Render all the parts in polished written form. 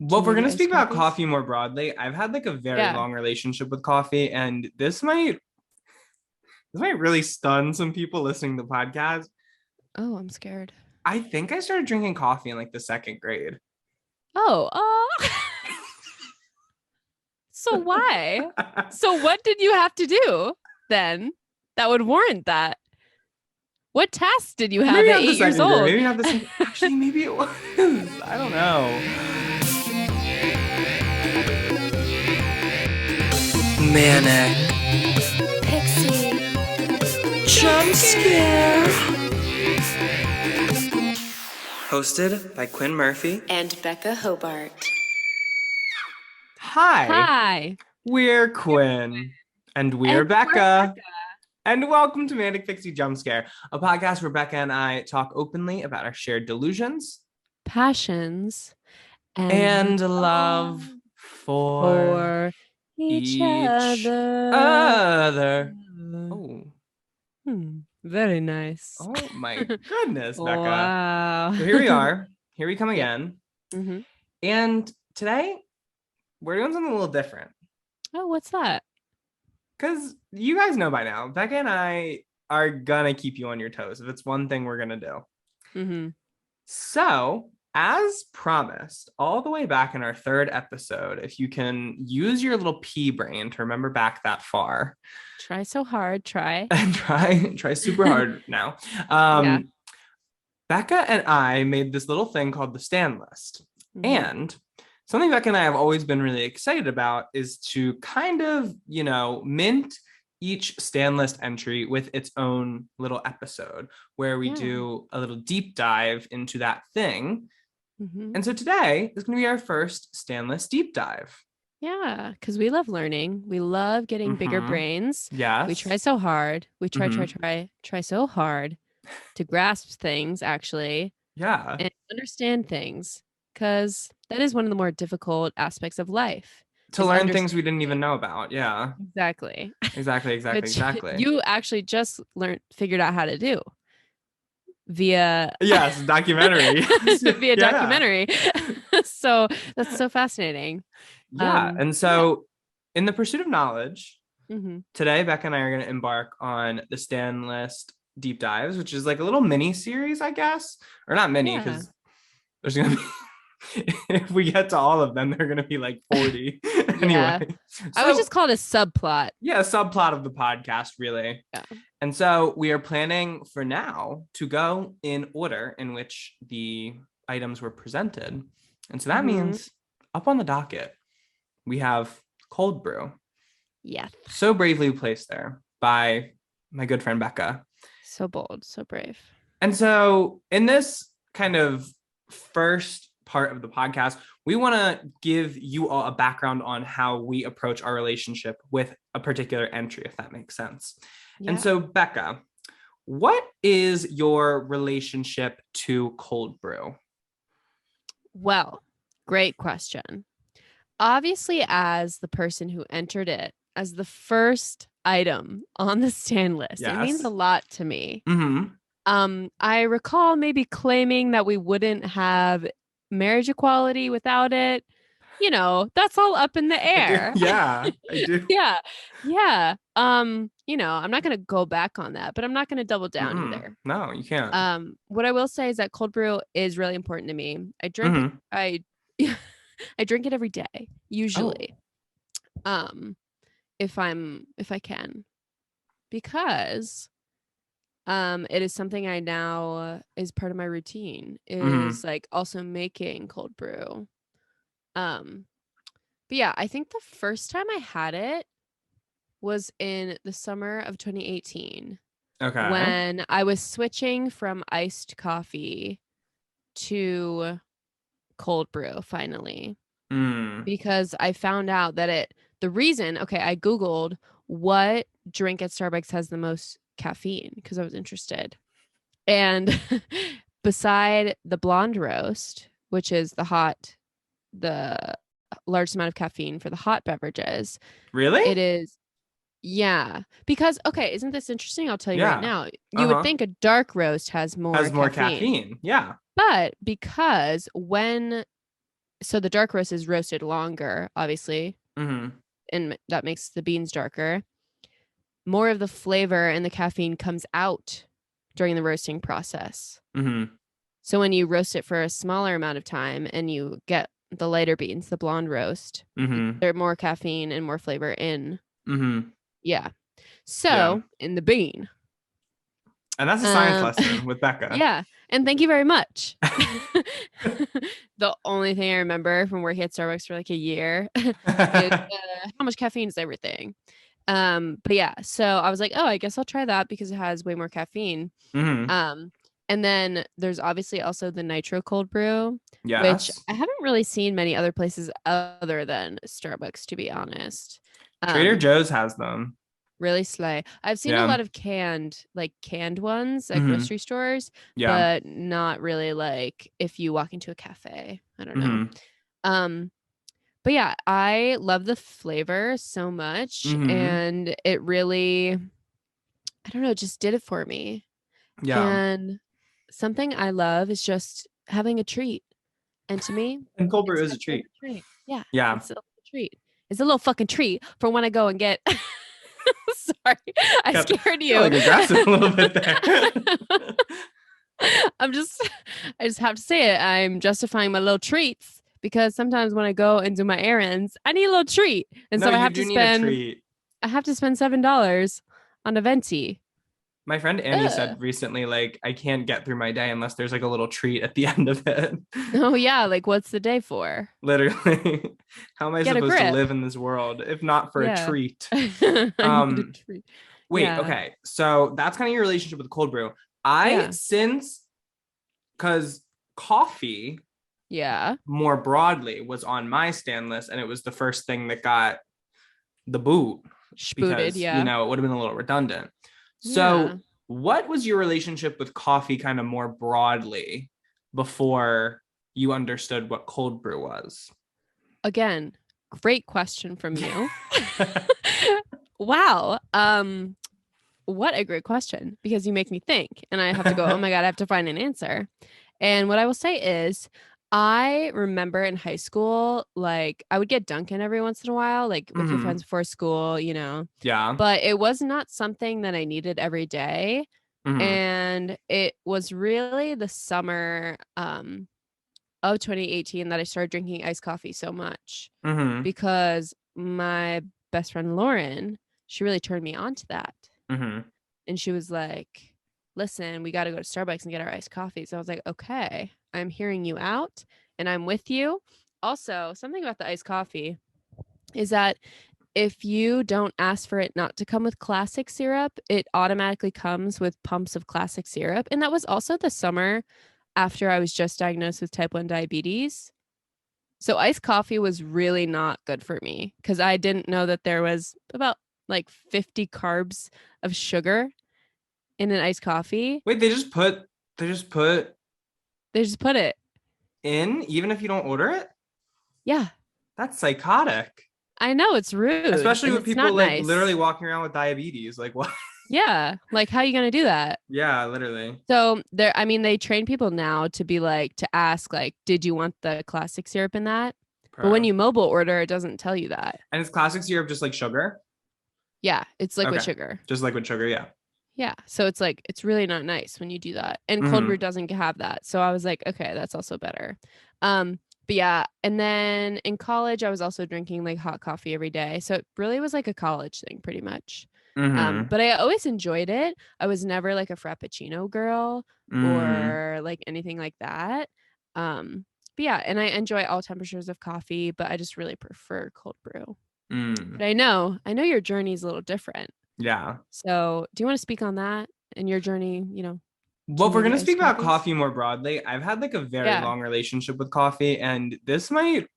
Well, if we're going to speak iced about coffees? coffee more broadly, I've had like a very Yeah. long relationship with coffee, and this might really stun some people listening to the podcast. Oh, I'm scared. I think I started drinking coffee in like the second grade. Oh, so why? So what did you have to do then that would warrant that? What tasks did you have Maybe at not the 8 years second grade. old? Maybe not the second. Actually, maybe it was. I don't know. Manic. Pixie. Jump scare. Hosted by Quinn Murphy And Becca Hobart. Hi, Hi. we're Quinn. And we're And Becca. And welcome to Manic Pixie Jump Scare, a podcast where Becca and I talk openly about our shared delusions Passions and love for for each each other. other. Oh, Very nice. oh my goodness, Becca. Wow. So here we are. Here we come Yeah. again. Mm-hmm. And today we're doing something a little different. Oh, what's that? Because you guys know by now, Becca and I are gonna keep you on your toes if it's one thing we're gonna do. Mm-hmm. So, as promised, all the way back in our third episode, if you can use your little pea brain to remember back that far Try so hard. Try. and try super hard now. Yeah. Becca and I made this little thing called the stand list. Mhm. And something Becca and I have always been really excited about is to kind of, mint each stand list entry with its own little episode where we do a little deep dive into that thing. Mm-hmm. And so today is going to be our first stand list deep dive. Yeah, because we love learning. We love getting bigger brains. Yes. We try so hard. We try so hard to grasp things, actually. Yeah. And understand things, because that is one of the more difficult aspects of life. To learn things we didn't even know about. Yeah. Exactly. Exactly. You actually just figured out how to do via documentary. via documentary. So that's so fascinating. Yeah. And so in the pursuit of knowledge, mm-hmm. today Becca and I are going to embark on the stand list deep dives, which is like a little mini series, I guess, or not mini, because there's going to be if we get to all of them, they're going to be like 40. Anyway, I would just call it a subplot. Yeah, a subplot of the podcast, really. Yeah. And so we are planning for now to go in order in which the items were presented. And so that means up on the docket, we have Cold Brew. Yes. So bravely placed there by my good friend Becca. So bold, so brave. And so in this kind of first part of the podcast, we want to give you all a background on how we approach our relationship with a particular entry, if that makes sense. Yeah. And so, Becca, what is your relationship to Cold Brew? Well, great question. Obviously, as the person who entered it as the first item on the stand list, It means a lot to me. Mm-hmm. I recall maybe claiming that we wouldn't have marriage equality without it. That's all up in the air. Yeah, I do. Yeah. I'm not going to go back on that, but I'm not going to double down either. No, you can't. What I will say is that cold brew is really important to me. I drink it. I drink it every day, usually. If I can, because it is something I now is part of my routine is like also making cold brew. But yeah, I think the first time I had it was in the summer of 2018. Okay. When I was switching from iced coffee to cold brew finally. Because I found out that I Googled what drink at Starbucks has the most caffeine because I was interested. And beside the blonde roast, which is the largest amount of caffeine for the hot beverages. Really? It is. Yeah. Because, isn't this interesting? I'll tell you right now. You would think a dark roast has more caffeine. Yeah. But because when so the dark roast is roasted longer, obviously, Mm-hmm. and that makes the beans darker. More of the flavor and the caffeine comes out during the roasting process. Mm-hmm. So when you roast it for a smaller amount of time and you get the lighter beans, the blonde roast, Mm-hmm. there's more caffeine and more flavor in. Mm-hmm. Yeah. So Yeah. in the bean. And that's a science lesson with Becca. Yeah. And thank you very much. The only thing I remember from working at Starbucks for like a year is how much caffeine is everything. But yeah, so I was like, oh, I guess I'll try that because it has way more caffeine. Mm-hmm. And then there's obviously also the nitro cold brew, which Yes. I haven't really seen many other places other than Starbucks, to be honest. Trader Joe's has them. Really slay. I've seen a lot of canned ones at grocery stores, but not really like if you walk into a cafe. I don't know. But yeah, I love the flavor so much, and it really, I don't know, just did it for me. Yeah. And something I love is just having a treat. And to me, and cold brew is a treat. Yeah. Yeah. It's a treat. It's a little fucking treat for when I go and get sorry, I scared you. Like aggressive a little bit there. I just have to say it. I'm justifying my little treats because sometimes when I go and do my errands, I need a little treat. And so I have to spend $7 on a venti. My friend Annie said recently, like, I can't get through my day unless there's like a little treat at the end of it. Oh yeah, like what's the day for? Literally. How am I supposed to live in this world if not for a treat? I need a treat. Wait, okay. So that's kind of your relationship with cold brew. Because coffee, more broadly was on my stand list, and it was the first thing that got the boot. Because, you know, it would have been a little redundant. So what was your relationship with coffee kind of more broadly before you understood what cold brew was? Again, great question from you. Wow. What a great question, because you make me think and I have to go, oh my God, I have to find an answer. And what I will say is, I remember in high school, like I would get Dunkin' every once in a while, like with your friends before school, you know. Yeah. But it was not something that I needed every day. And it was really the summer of 2018 that I started drinking iced coffee so much because my best friend Lauren, she really turned me on to that. And she was like, listen, we got to go to Starbucks and get our iced coffee. So I was like, okay, I'm hearing you out and I'm with you. Also, something about the iced coffee is that if you don't ask for it not to come with classic syrup, it automatically comes with pumps of classic syrup. And that was also the summer after I was just diagnosed with type 1 diabetes. So iced coffee was really not good for me because I didn't know that there was about like 50 carbs of sugar in an iced coffee. Wait, they just put it in even if you don't order it? Yeah. That's psychotic. I know, it's rude. Especially with people like literally walking around with diabetes. Like what? Yeah. Like how are you going to do that? Yeah, literally. So they train people now to be like, to ask like, did you want the classic syrup in that? But when you mobile order, it doesn't tell you that. And is classic syrup just like sugar? Yeah, it's liquid sugar. Just liquid sugar, yeah. Yeah, so it's like, it's really not nice when you do that. And cold brew doesn't have that. So I was like, okay, that's also better. But yeah, and then in college, I was also drinking like hot coffee every day. So it really was like a college thing pretty much. But I always enjoyed it. I was never like a Frappuccino girl or like anything like that. But yeah, and I enjoy all temperatures of coffee, but I just really prefer cold brew. But I know your journey is a little different. Yeah. So do you want to speak on that and your journey, you know? Well, if we're going to speak about coffee more broadly, I've had like a very long relationship with coffee, and this might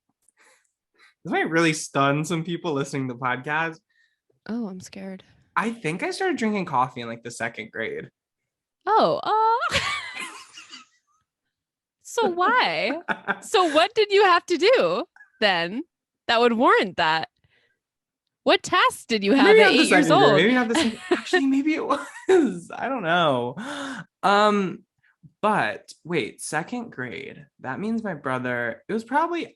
really stun some people listening to the podcast. Oh, I'm scared. I think I started drinking coffee in like the 2nd grade. Oh, so why? So what did you have to do then that would warrant that? What tasks did you have at 8 years old? Maybe not the same. Actually, maybe it was. I don't know. But wait, second grade. That means my brother, it was probably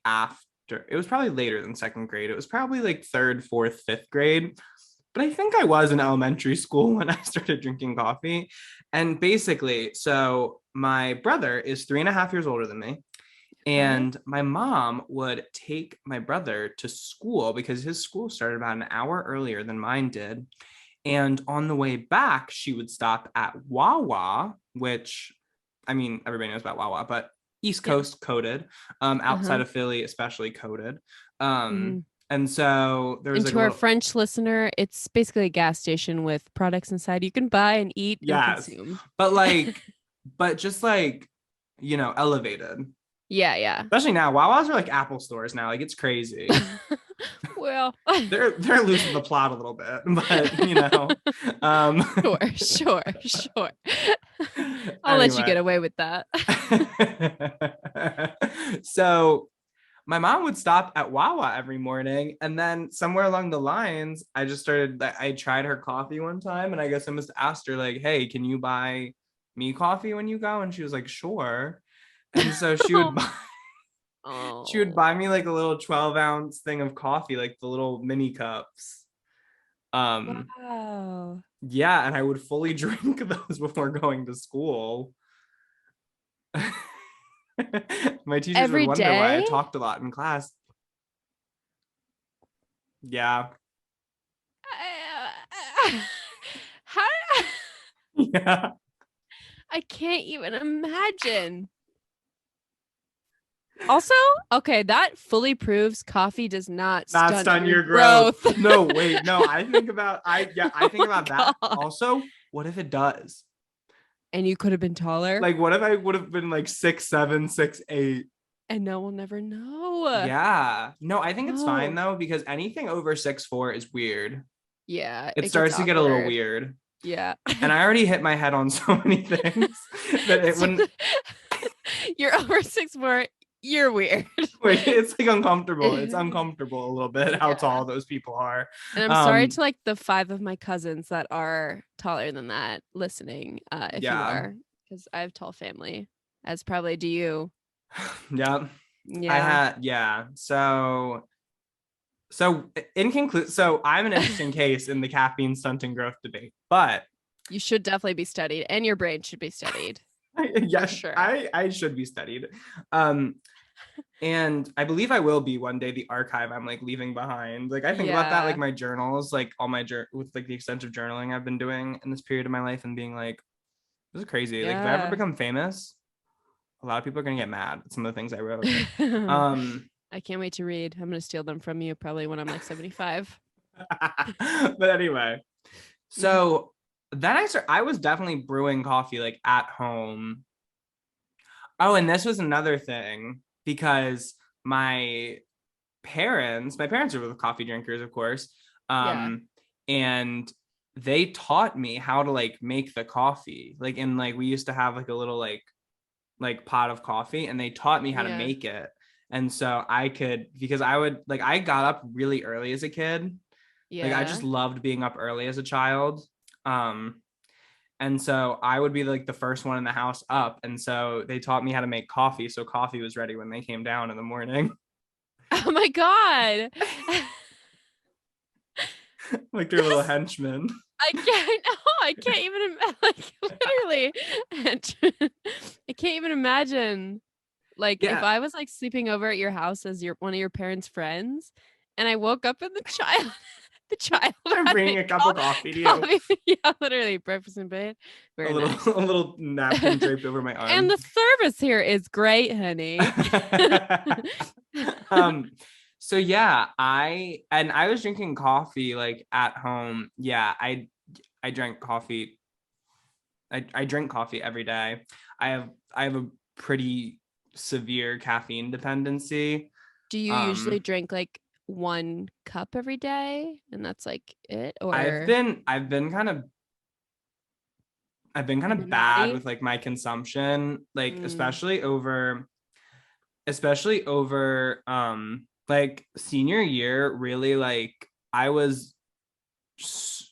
later than second grade. It was probably like third, fourth, fifth grade. But I think I was in elementary school when I started drinking coffee. And basically, so my brother is 3.5 years older than me. And my mom would take my brother to school because his school started about an hour earlier than mine did. And on the way back, she would stop at Wawa, which, I mean, everybody knows about Wawa, but East Coast coded, outside of Philly, especially coded. And so there's to our French listener, it's basically a gas station with products inside you can buy and eat and consume. But just like, elevated. Yeah. Especially now, Wawas are like Apple stores now. Like, it's crazy. Well, they're losing the plot a little bit, but Sure. I'll let you get away with that. So my mom would stop at Wawa every morning, and then somewhere along the lines, I tried her coffee one time, and I guess I must have asked her, like, hey, can you buy me coffee when you go? And she was like, sure. And so she would buy me like a little 12-ounce thing of coffee, like the little mini cups. Wow. Yeah, and I would fully drink those before going to school. My teachers would wonder why I talked a lot in class. Yeah. How? Yeah. I can't even imagine. Also, okay, that fully proves coffee does not stun your growth. No, wait, no. I think about that. Also, what if it does? And you could have been taller. Like, what if I would have been like 6'7", 6'8"? And no one will never know. Yeah. No, I think it's fine though, because anything over 6'4" is weird. Yeah. It starts to get a little weird. Yeah. And I already hit my head on so many things that it wouldn't. You're over 6'4". You're weird. Wait, it's like uncomfortable. It's uncomfortable a little bit how tall those people are. And I'm sorry to like the 5 of my cousins that are taller than that listening. If you are, because I have tall family, as probably do you. Yeah. So in conclusion, so I'm an interesting case in the caffeine stunting growth debate, but you should definitely be studied, and your brain should be studied. Yes, sure. I should be studied. And I believe I will be one day. The archive I'm like leaving behind. Like, I think about that, like my journals, like all my with like the extensive journaling I've been doing in this period of my life, and being like, this is crazy. Like, if I ever become famous, a lot of people are gonna get mad at some of the things I wrote. I can't wait to read. I'm gonna steal them from you probably when I'm like 75. But anyway, so then I was definitely brewing coffee like at home. Oh, and this was another thing, because my parents are coffee drinkers, of course. And they taught me how to like make the coffee. Like, in like, we used to have like a little like pot of coffee, and they taught me how to make it. And so because I got up really early as a kid. Like, I just loved being up early as a child. And so I would be like the first one in the house up. And so they taught me how to make coffee. So coffee was ready when they came down in the morning. Oh my God. Like their little henchmen. I can't even like literally. I can't even imagine. Like, if I was like sleeping over at your house as one of your parents' friends, and I woke up in the child I'm bringing a cup of coffee to you. Yeah, literally breakfast in bed. A little napkin draped over my arm. And the service here is great, honey. So yeah, I was drinking coffee like at home. Yeah, I drank coffee. I drink coffee every day. I have a pretty severe caffeine dependency. Do you usually drink like 1 cup every day, and that's like it? Or I've been kind of bad with like my consumption, like especially over like senior year. Really, like I was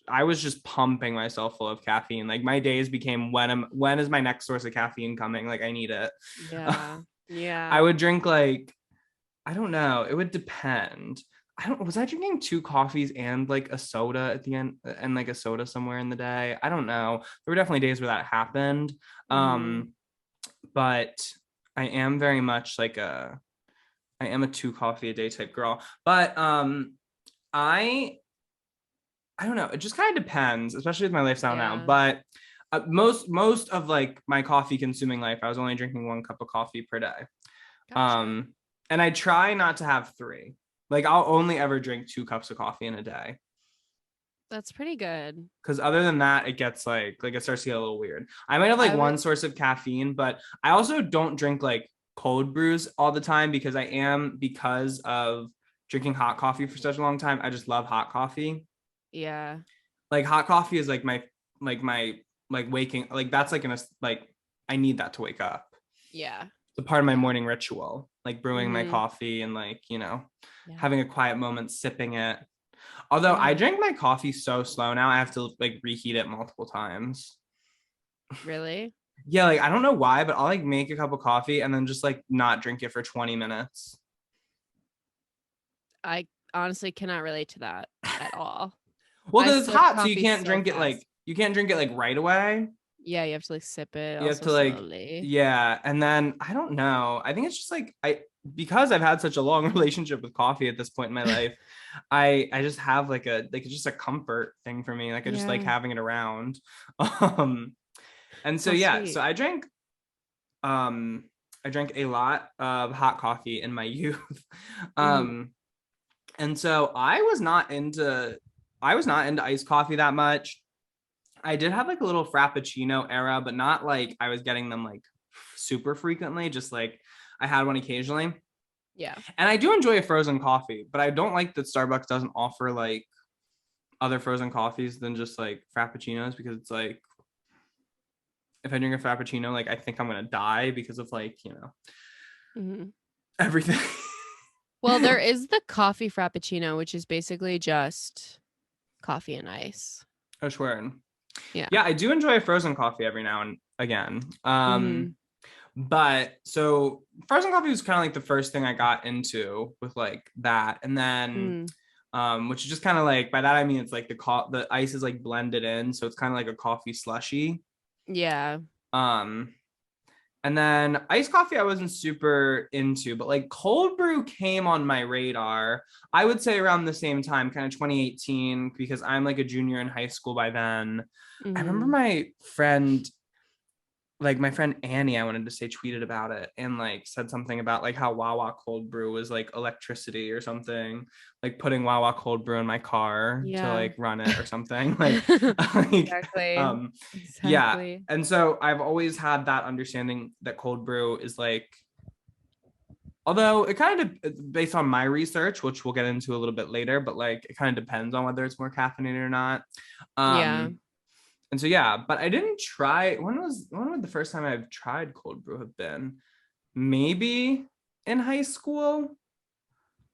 I was just pumping myself full of caffeine. Like my days became when is my next source of caffeine coming? Like I need it. Yeah. Yeah. I would drink like, I don't know. It would depend. Was I drinking 2 coffees and like a soda at the end and like a soda somewhere in the day? I don't know. There were definitely days where that happened. But I am very much like I am a 2 coffee a day type girl. But I don't know. It just kind of depends, especially with my lifestyle now. But most of like my coffee consuming life, I was only drinking 1 cup of coffee per day. Gotcha. And I try not to have 3. Like I'll only ever drink 2 cups of coffee in a day. That's pretty good. Because other than that, it gets like it starts to get a little weird. I might have like one source of caffeine, but I also don't drink like cold brews all the time because of drinking hot coffee for such a long time. I just love hot coffee. Yeah. Like hot coffee is like my waking, like that's like I need that to wake up. Yeah. It's a part of my morning ritual, like brewing my coffee and like, having a quiet moment, sipping it. Although I drink my coffee so slow now, I have to like reheat it multiple times. Really? Yeah. Like, I don't know why, but I'll like make a cup of coffee and then just like not drink it for 20 minutes. I honestly cannot relate to that at all. Well, because it's hot, so you can't drink it like right away. Yeah, you have to like sip it. You have to like slowly. Yeah, and then I don't know. I think it's just like because I've had such a long relationship with coffee at this point in my life, I just have like it's just a comfort thing for me. Like I just like having it around. And so sweet. So I drank a lot of hot coffee in my youth. And so I was not into iced coffee that much. I did have like a little Frappuccino era, but not like I was getting them like super frequently, just like I had one occasionally. Yeah. And I do enjoy a frozen coffee, but I don't like that Starbucks doesn't offer like other frozen coffees than just like Frappuccinos, because it's like, if I drink a Frappuccino, like I think I'm going to die because of like, everything. Well, there is the coffee Frappuccino, which is basically just coffee and ice. Oh, sure. Yeah. Yeah, I do enjoy a frozen coffee every now and again. But so frozen coffee was kind of like the first thing I got into with like that. And then which is just kind of like, by that I mean it's like the ice is like blended in, so it's kind of like a coffee slushy. Yeah. And then iced coffee I wasn't super into, but like cold brew came on my radar, I would say around the same time, kind of 2018, because I'm like a junior in high school by then. I remember my friend Annie, I wanted to say, tweeted about it and like said something about like how Wawa cold brew was like electricity or something, like putting Wawa cold brew in my car to like run it or something. Like, exactly. Yeah. And so I've always had that understanding that cold brew is like, although it kind of, based on my research, which we'll get into a little bit later, but like it kind of depends on whether it's more caffeinated or not. And so, but I didn't try. When would the first time I've tried cold brew have been? Maybe in high school,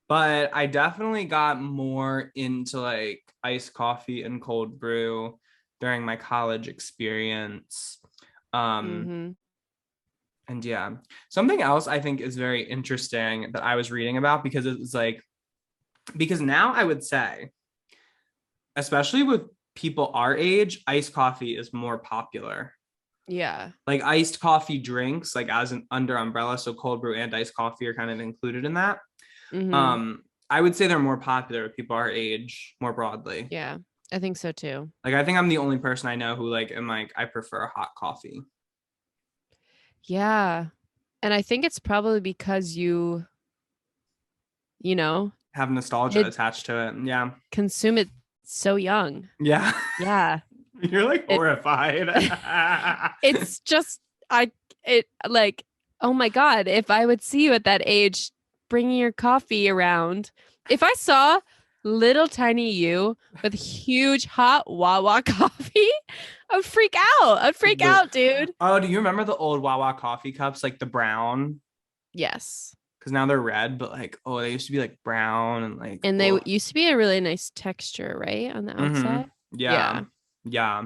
but I definitely got more into like iced coffee and cold brew during my college experience. And something else I think is very interesting that I was reading about, because it's like, because now I would say, especially with people our age, iced coffee is more popular. Yeah. Like iced coffee drinks, like as an under umbrella, so cold brew and iced coffee are kind of included in that. I would say they're more popular with people our age more broadly. Yeah, I think so too. Like I think I'm the only person I know who like am like, I prefer hot coffee. Yeah. And I think it's probably because you have nostalgia attached to it. Yeah. Consume it so young. Yeah. Yeah. You're like horrified. It's just, oh my God, if I would see you at that age bringing your coffee around, if I saw little tiny you with huge hot Wawa coffee, I'd freak out, dude. Oh, do you remember the old Wawa coffee cups, like the brown? Yes. because now they're red, but like, oh, they used to be like brown and like. And they used to be a really nice texture, right? On the outside. Yeah. Yeah.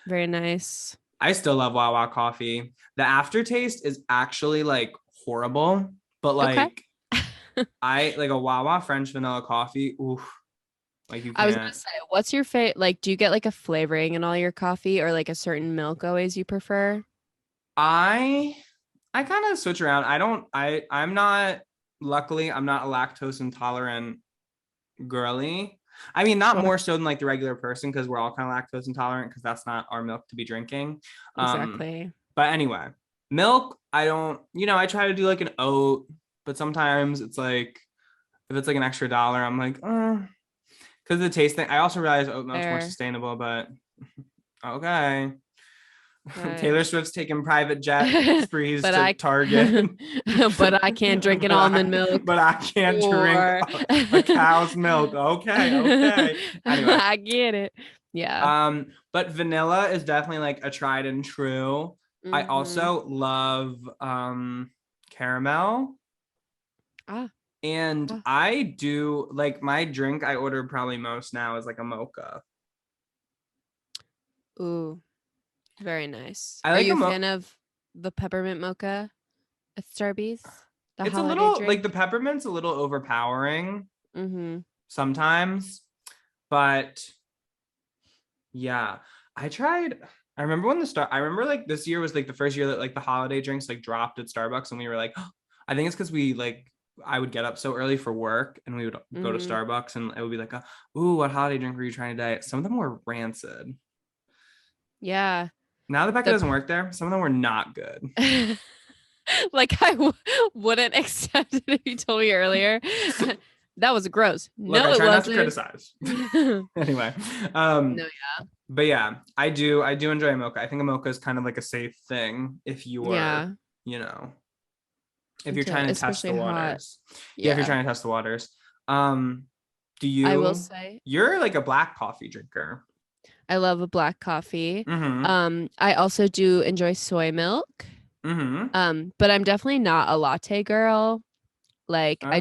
Very nice. I still love Wawa coffee. The aftertaste is actually like horrible, but like I like a Wawa French vanilla coffee. Oof. Like you can't. I was gonna say, what's your favorite? Like, do you get like a flavoring in all your coffee or like a certain milk always you prefer? I kind of switch around. I'm not, luckily, I'm not a lactose intolerant girly. I mean, not more so than like the regular person, because we're all kind of lactose intolerant because that's not our milk to be drinking. Exactly. But anyway, milk, I don't, I try to do like an oat, but sometimes it's like, if it's like an extra $1, I'm like, because the taste thing. I also realize oat milk's more sustainable, but okay. Right. Taylor Swift's taking private jet sprees to Target. But I can't drink an almond milk. But I can't drink a cow's milk. Okay. Anyway. I get it. Yeah. But vanilla is definitely like a tried and true. I also love caramel. And I do like my drink I order probably most now is like a mocha. Ooh. Very nice. Are you a fan of the peppermint mocha at Pharbz? It's a little drink? Like the peppermint's a little overpowering sometimes, but yeah, I remember when I remember like this year was like the first year that like the holiday drinks like dropped at Starbucks, and we were like, I think it's because we like I would get up so early for work and we would go to Starbucks and it would be like, ooh, what holiday drink were you trying today? Some of them were rancid. Yeah. Now that Becca doesn't work there, some of them were not good. Like I wouldn't accept it if you told me earlier. That was gross. Look, no, I try it not wasn't. to criticize. Anyway. No, yeah. But yeah, I do enjoy a mocha. I think a mocha is kind of like a safe thing if you are, if you're trying to test the waters. Yeah, if you're trying to test the waters. Do you? I will say you're like a black coffee drinker. I love a black coffee. I also do enjoy soy milk. But I'm definitely not a latte girl. Like I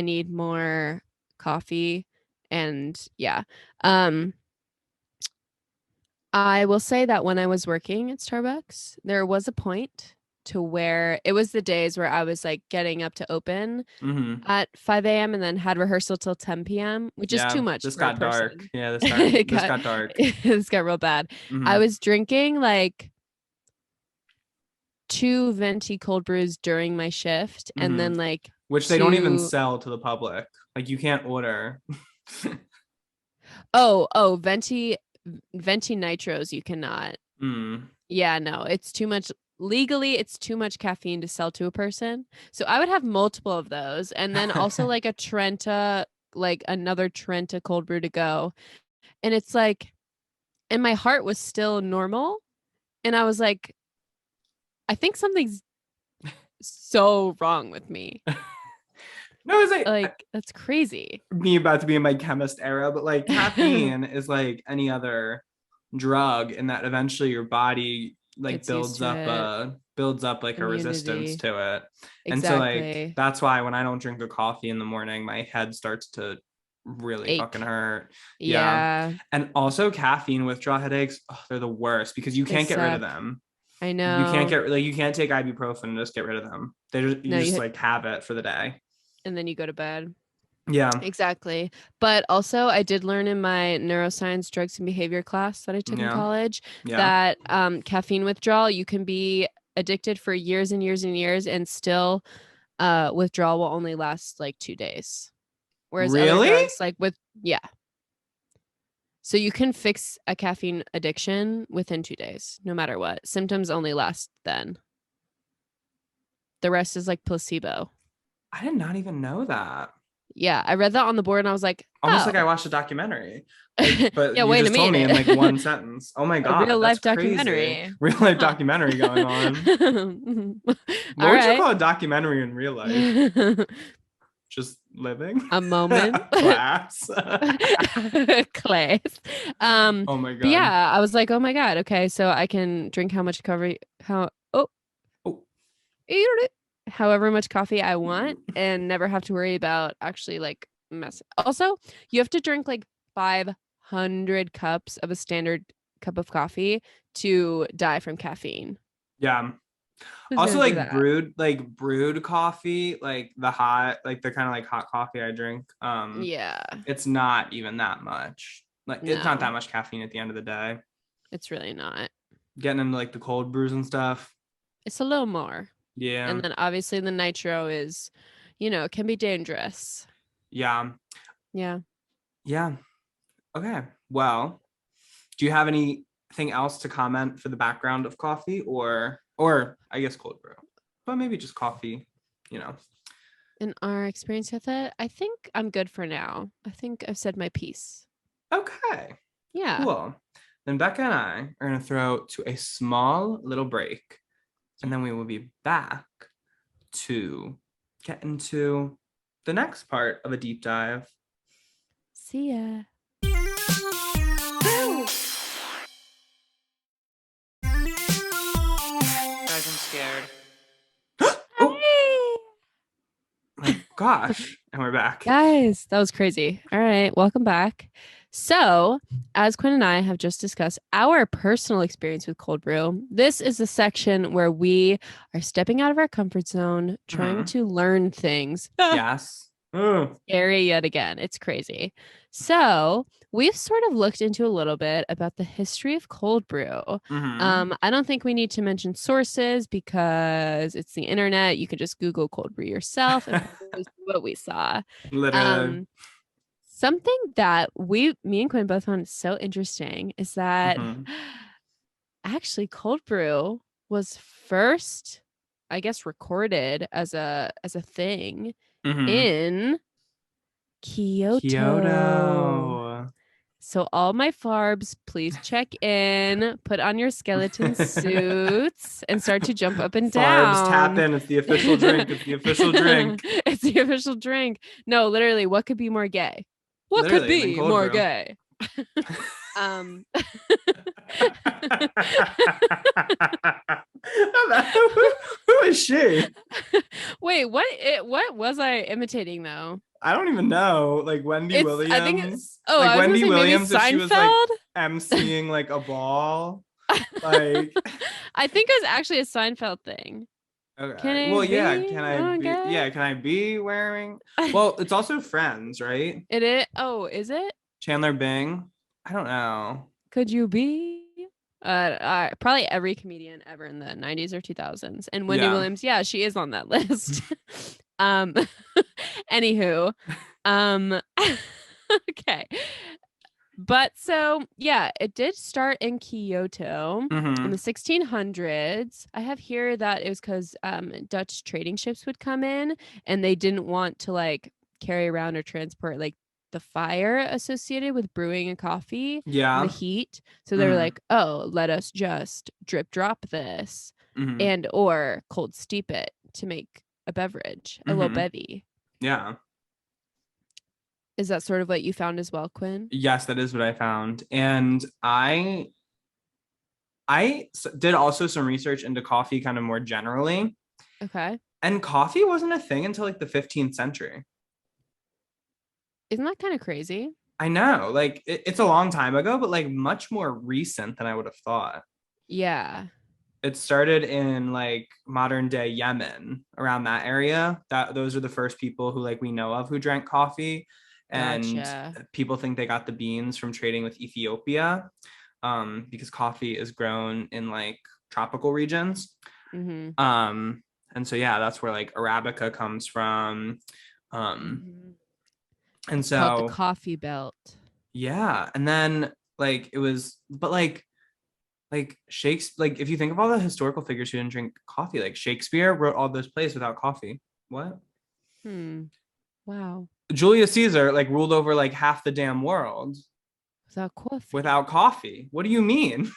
need more coffee, and yeah. I will say that when I was working at Starbucks, there was a point to where it was the days where I was like getting up to open at 5 a.m. and then had rehearsal till 10 p.m., which is too much. This got dark. Yeah, this got dark. This got real bad. I was drinking like 2 venti cold brews during my shift, and then like which they don't even sell to the public. Like you can't order. Venti nitros you cannot. Yeah, no, it's too much. Legally, it's too much caffeine to sell to a person. So I would have multiple of those, and then also like a Trenta, like another Trenta cold brew to go. And it's like, and my heart was still normal, and I was like, I think something's so wrong with me. No, it's like that's crazy. Me about to be in my chemist era, but like caffeine is like any other drug, in that eventually your body like builds up like immunity. A resistance to it. Exactly. And so like that's why when I don't drink a coffee in the morning, my head starts to really fucking hurt. Yeah. And also caffeine withdrawal headaches, they're the worst because you can't get rid of them. I know. You can't take ibuprofen and just get rid of them. You just like have it for the day. And then you go to bed. Yeah, exactly. But also I did learn in my neuroscience drugs and behavior class that I took in college that caffeine withdrawal, you can be addicted for years and years and years and still withdrawal will only last like 2 days. Whereas other drugs, like so you can fix a caffeine addiction within 2 days, no matter what. Symptoms only last then. The rest is like placebo. I did not even know that. Yeah, I read that on the board and I was like, almost like I watched a documentary. But yeah, you wait just a told minute. me in like one sentence. Oh my god, a real life documentary. Real life documentary going on. What would you call a documentary in real life? Just living a moment. Class. Class. Oh my god. Yeah, I was like, oh my god. Okay, so I can drink how much coffee? however much coffee I want and never have to worry about actually like mess. Also, you have to drink like 500 cups of a standard cup of coffee to die from caffeine. Yeah. Who's Also, gonna do like that? brewed coffee, like the hot, like the kind of like hot coffee I drink. Yeah, It's not even that much. Like it's not that no, much caffeine at the end of the day. it's really not. Getting into like the cold brews and stuff. It's a little more. Yeah. And then obviously the nitro is, can be dangerous. Yeah. Yeah. Yeah. Okay. Well, do you have anything else to comment for the background of coffee or I guess cold brew, but maybe just coffee, you know? In our experience with it, I think I'm good for now. I think I've said my piece. Okay. Yeah. Cool. Then Becca and I are going to throw to a small little break, and then we will be back to get into the next part of a deep dive. See ya. Guys, I'm scared. Oh my gosh. And we're back. Guys, that was crazy. All right, welcome back. So, as Quinn and I have just discussed our personal experience with cold brew, this is the section where we are stepping out of our comfort zone, trying to learn things. Yes. Scary yet again. It's crazy. So, we've sort of looked into a little bit about the history of cold brew. I don't think we need to mention sources because it's the internet. You can just Google cold brew yourself and probably see what we saw. Literally. Something that me and Quinn both found so interesting is that actually cold brew was first, I guess, recorded as a thing in Kyoto. So all my Pharbz, please check in, put on your skeleton suits, and start to jump up and down. Pharbz, tap in. It's the official drink. It's the official drink. It's the official drink. No, literally, what could be more gay? What Literally, could be more gay? Who is she? Wait, what was I imitating though? I don't even know. Like Wendy Williams. I think it's like Wendy Williams if she was like Seinfeld? emceeing like a ball. Like I think it was actually a Seinfeld thing. Okay. Can I can I be wearing? Well, it's also Friends, right? It is. Oh, is it? Chandler Bing? I don't know. Could you be? Probably every comedian ever in the 90s or 2000s. And Wendy Williams, yeah, she is on that list. Anywho, okay. But so, yeah, it did start in Kyoto in the 1600s. I have here that it was because Dutch trading ships would come in and they didn't want to like carry around or transport like the fire associated with brewing a coffee. The heat. So they were like, oh, let us just drip drop this and or cold steep it to make a beverage, a little bevy. Yeah. Is that sort of what you found as well, Quinn? Yes, that is what I found. And I did also some research into coffee kind of more generally. Okay. And coffee wasn't a thing until like the 15th century. Isn't that kind of crazy? I know. Like it's a long time ago, but like much more recent than I would have thought. Yeah. It started in like modern day Yemen, around that area. Those are the first people who like we know of who drank coffee. And people think they got the beans from trading with Ethiopia because coffee is grown in like tropical regions. And so, yeah, that's where like Arabica comes from. And so called the coffee belt. Yeah. And then like it was, but like Shakespeare, like if you think of all the historical figures who didn't drink coffee, like Shakespeare wrote all those plays without coffee. What? Wow. Julius Caesar like ruled over like half the damn world without coffee. What do you mean?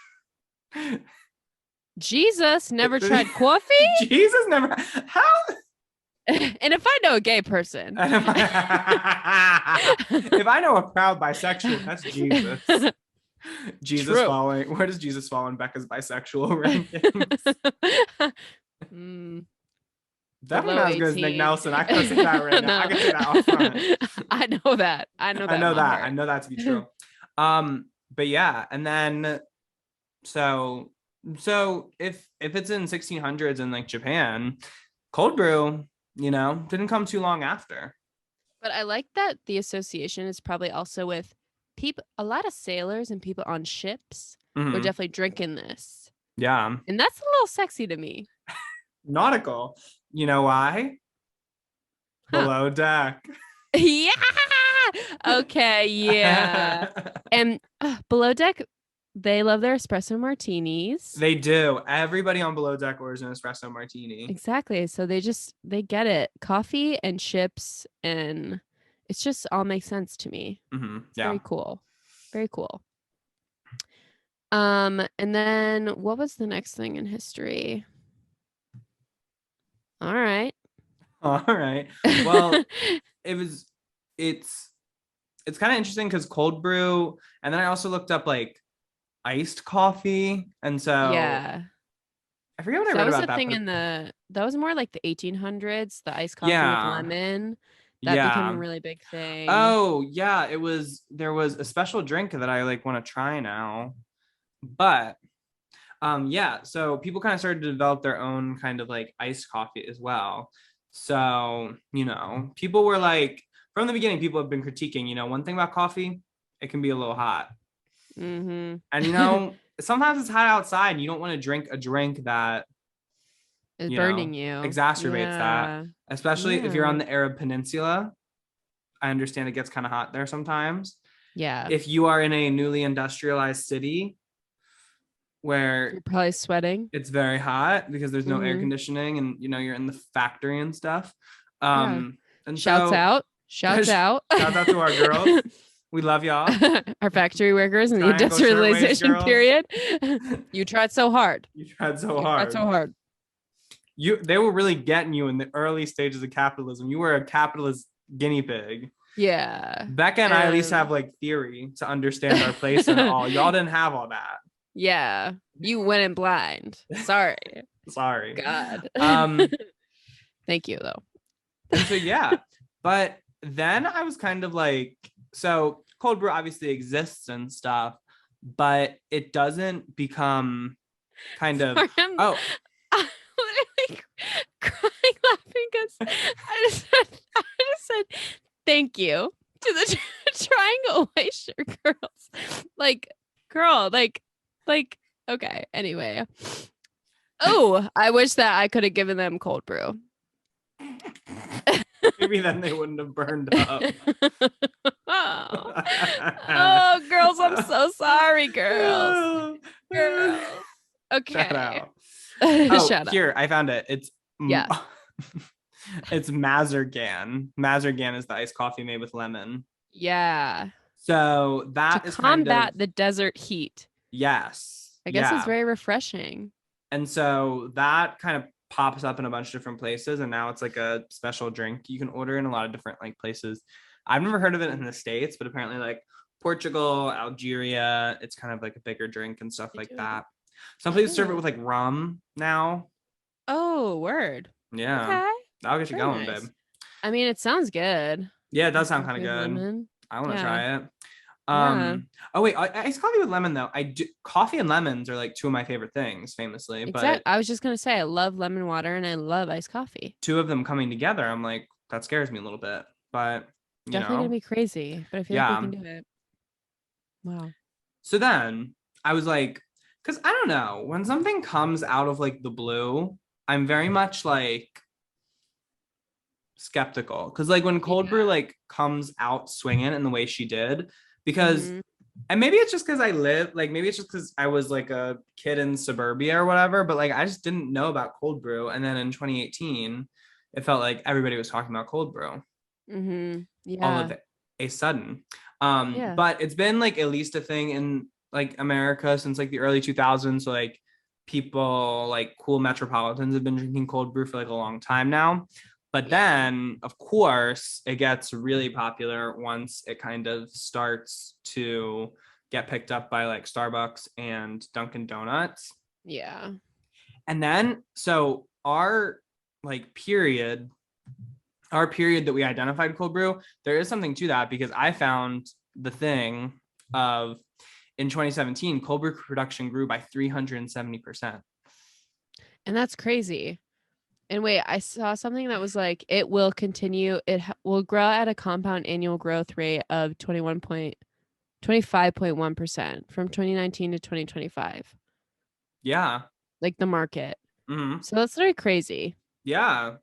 Jesus never tried coffee? Jesus never. How? And if I know a gay person. If I know a proud bisexual, that's Jesus. Jesus following. Where does Jesus fall in Becca's bisexual rankings? Definitely below not as good as Nick 18. Nelson. I can say that right now. I can say that up front. I know that. I know that. I know that to be true. But yeah, and then so if it's in 1600s in like Japan, cold brew, didn't come too long after. But I like that the association is probably also with people. A lot of sailors and people on ships were definitely drinking this. Yeah. And that's a little sexy to me. Nautical. You know why? Below deck. Yeah. Okay. Yeah. And below deck, they love their espresso martinis. They do. Everybody on below deck orders an espresso martini. Exactly. So they get it. Coffee and ships, and it's just all makes sense to me. It's very cool. Very cool. And then what was the next thing in history? All right. Well, it's kind of interesting because cold brew, and then I also looked up like iced coffee, and so yeah, I forget what I read about that. That was a thing that was more like the 1800s, the iced coffee with lemon. That became a really big thing. Oh yeah, there was a special drink that I like want to try now, but so people kind of started to develop their own kind of like iced coffee as well. So people were like, from the beginning, people have been critiquing, one thing about coffee, it can be a little hot. And sometimes it's hot outside and you don't want to drink a drink that is burning you, exacerbates that, especially if you're on the Arab Peninsula. I understand it gets kind of hot there sometimes. Yeah. If you are in a newly industrialized city where you're probably sweating, it's very hot because there's no air conditioning, and you're in the factory and stuff. And shouts out shouts out to our girls. We love y'all. Our factory workers in the industrialization period. You tried so hard. They were really getting you in the early stages of capitalism. You were a capitalist guinea pig. Yeah. Becca and I at least have like theory to understand our place and all. Y'all didn't have all that. Yeah. You went in blind. Sorry. God. Thank you though. And so but then I was kind of like, so cold brew obviously exists and stuff, but it doesn't become kind of I'm literally crying laughing because I just said thank you to the Triangle Shirtwaist girls. Like, girl, like okay. Anyway. Oh, I wish that I could have given them cold brew. Maybe then they wouldn't have burned up. Oh, girls, I'm so sorry, girls. Okay. Shout out. Shout here, out. I found it. It's it's Mazergan. Mazergan is the iced coffee made with lemon. Yeah. So that is combat the desert heat. Yes. I guess it's very refreshing. And so that kind of pops up in a bunch of different places, and now it's like a special drink you can order in a lot of different like places. I've never heard of it in the States, but apparently like Portugal, Algeria, it's kind of like a bigger drink and stuff like that. Some places serve it with like rum now. Oh, word. Yeah. Okay. That'll get you going, babe. I mean, it sounds good. Yeah, it does sound kind of good. Lemon. I want to try it. Oh wait, iced coffee with lemon though. Coffee and lemons are like two of my favorite things, famously. But I was just gonna say I love lemon water and I love iced coffee. Two of them coming together, I'm like, that scares me a little bit. But definitely gonna be crazy. But I feel like we can do it. Wow. So then I was like, because I don't know, when something comes out of like the blue, I'm very much like skeptical. Because like when cold brew like comes out swinging in the way she did, because and maybe it's just because maybe it's just because I was like a kid in suburbia or whatever, but like I just didn't know about cold brew. And then in 2018 it felt like everybody was talking about cold brew all of a sudden. But it's been like at least a thing in like America since like the early 2000s. So like people like cool metropolitans have been drinking cold brew for like a long time now. But then, of course, it gets really popular once it kind of starts to get picked up by like Starbucks and Dunkin' Donuts. Yeah. And then, so our like period, our period that we identified cold brew, there is something to that, because I found the thing of in 2017, cold brew production grew by 370%. And that's crazy. And wait, I saw something that was like, it will continue. Will grow at a compound annual growth rate of 25.1% from 2019 to 2025. Yeah. Like the market. Mm-hmm. So that's very crazy. Yeah.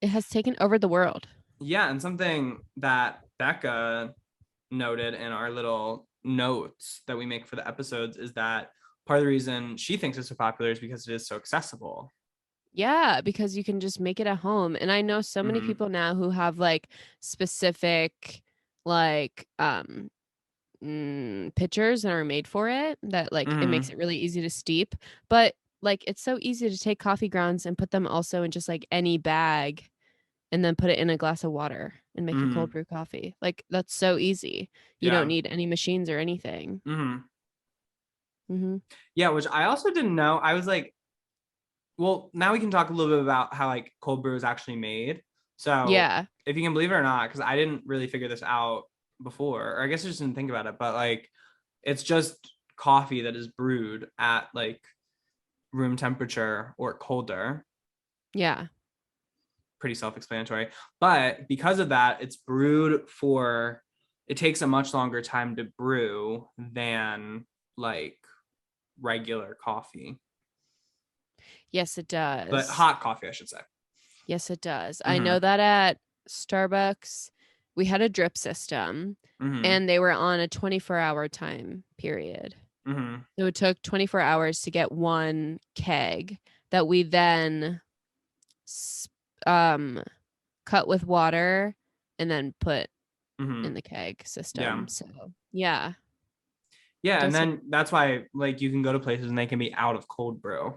It has taken over the world. Yeah. And something that Becca noted in our little notes that we make for the episodes is that part of the reason she thinks it's so popular is because it is so accessible. Yeah, because you can just make it at home. And I know so many people now who have like specific like pitchers that are made for it, that like it makes it really easy to steep. But like it's so easy to take coffee grounds and put them also in just like any bag and then put it in a glass of water and make a cold brew coffee. Like that's so easy. You don't need any machines or anything. Yeah, which I also didn't know. I was like, well, now we can talk a little bit about how like cold brew is actually made. So yeah, if you can believe it or not, because I didn't really figure this out before, or I guess I just didn't think about it, but like it's just coffee that is brewed at like room temperature or colder. Yeah. Pretty self-explanatory. But because of that, it's brewed for, it takes a much longer time to brew than like regular coffee. Yes, it does. But hot coffee, I should say. Yes, it does. I know that at Starbucks, we had a drip system and they were on a 24-hour time period. So it took 24 hours to get one keg that we then cut with water and then put in the keg system. Yeah. So, yeah. Yeah, and then that's why like you can go to places and they can be out of cold brew.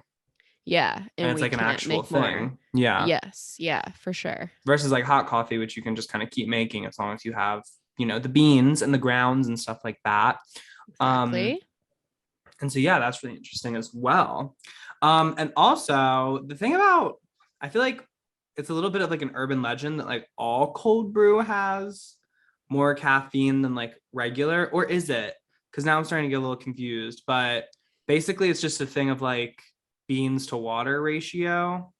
Yeah, and it's like an actual thing. More. Yeah. Yes, yeah, for sure. Versus like hot coffee, which you can just kind of keep making as long as you have, you know, the beans and the grounds and stuff like that. Exactly. And so yeah, that's really interesting as well. And also the thing about, I feel like it's a little bit of like an urban legend that like all cold brew has more caffeine than like regular, or is it? Because now I'm starting to get a little confused, but basically it's just a thing of like beans to water ratio.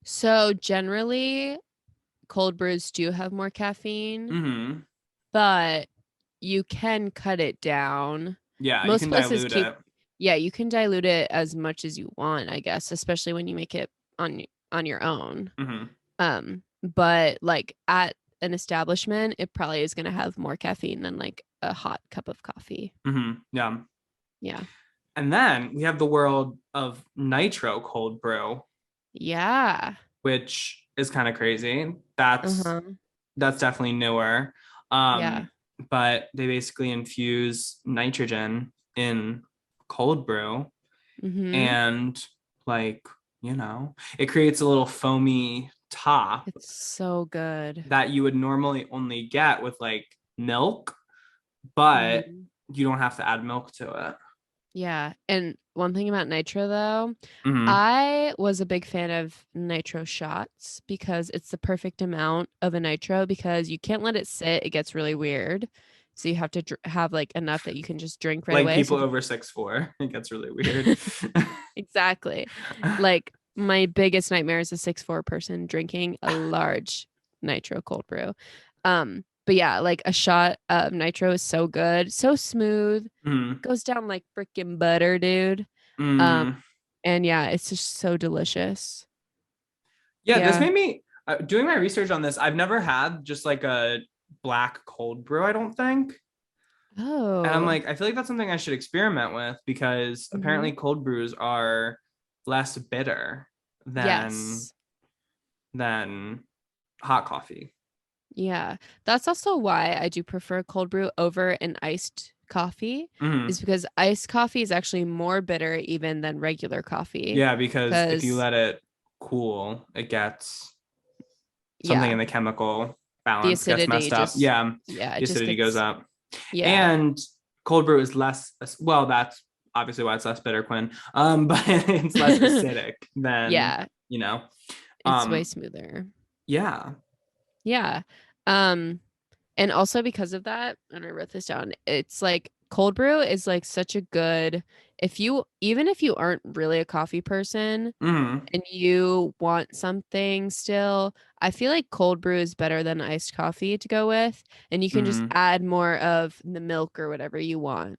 So generally cold brews do have more caffeine, but you can cut it down. Yeah, most you can places dilute it. Yeah, you can dilute it as much as you want, I guess, especially when you make it on your own. But like at an establishment, it probably is going to have more caffeine than like a hot cup of coffee. Yeah. Yeah. And then we have the world of nitro cold brew. Yeah. Which is kind of crazy. That's definitely newer. Yeah. But they basically infuse nitrogen in cold brew and like, you know, it creates a little foamy top. It's so good. That you would normally only get with like milk, but you don't have to add milk to it. Yeah. And one thing about nitro though, I was a big fan of nitro shots because it's the perfect amount of a nitro because you can't let it sit. It gets really weird. So you have to have like enough that you can just drink right like away. People over 6'4", it gets really weird. Exactly. Like my biggest nightmare is a 6'4" person drinking a large nitro cold brew. But yeah, like a shot of nitro is so good, so smooth, goes down like freaking butter, dude. And yeah, it's just so delicious. Yeah, this made me doing my research on this. I've never had just like a black cold brew, I don't think. Oh. And I'm like, I feel like that's something I should experiment with because apparently cold brews are less bitter than hot coffee. Yeah, that's also why I do prefer cold brew over an iced coffee is because iced coffee is actually more bitter even than regular coffee. Yeah, because if you let it cool, it gets something in the chemical balance gets messed up. The acidity goes up. Yeah. And cold brew is less, well, that's obviously why it's less bitter, Quinn. But it's less acidic than, you know. It's way smoother. Yeah. Yeah. And also because of that, and I wrote this down, it's like cold brew is like such a good, even if you aren't really a coffee person and you want something still, I feel like cold brew is better than iced coffee to go with. And you can just add more of the milk or whatever you want.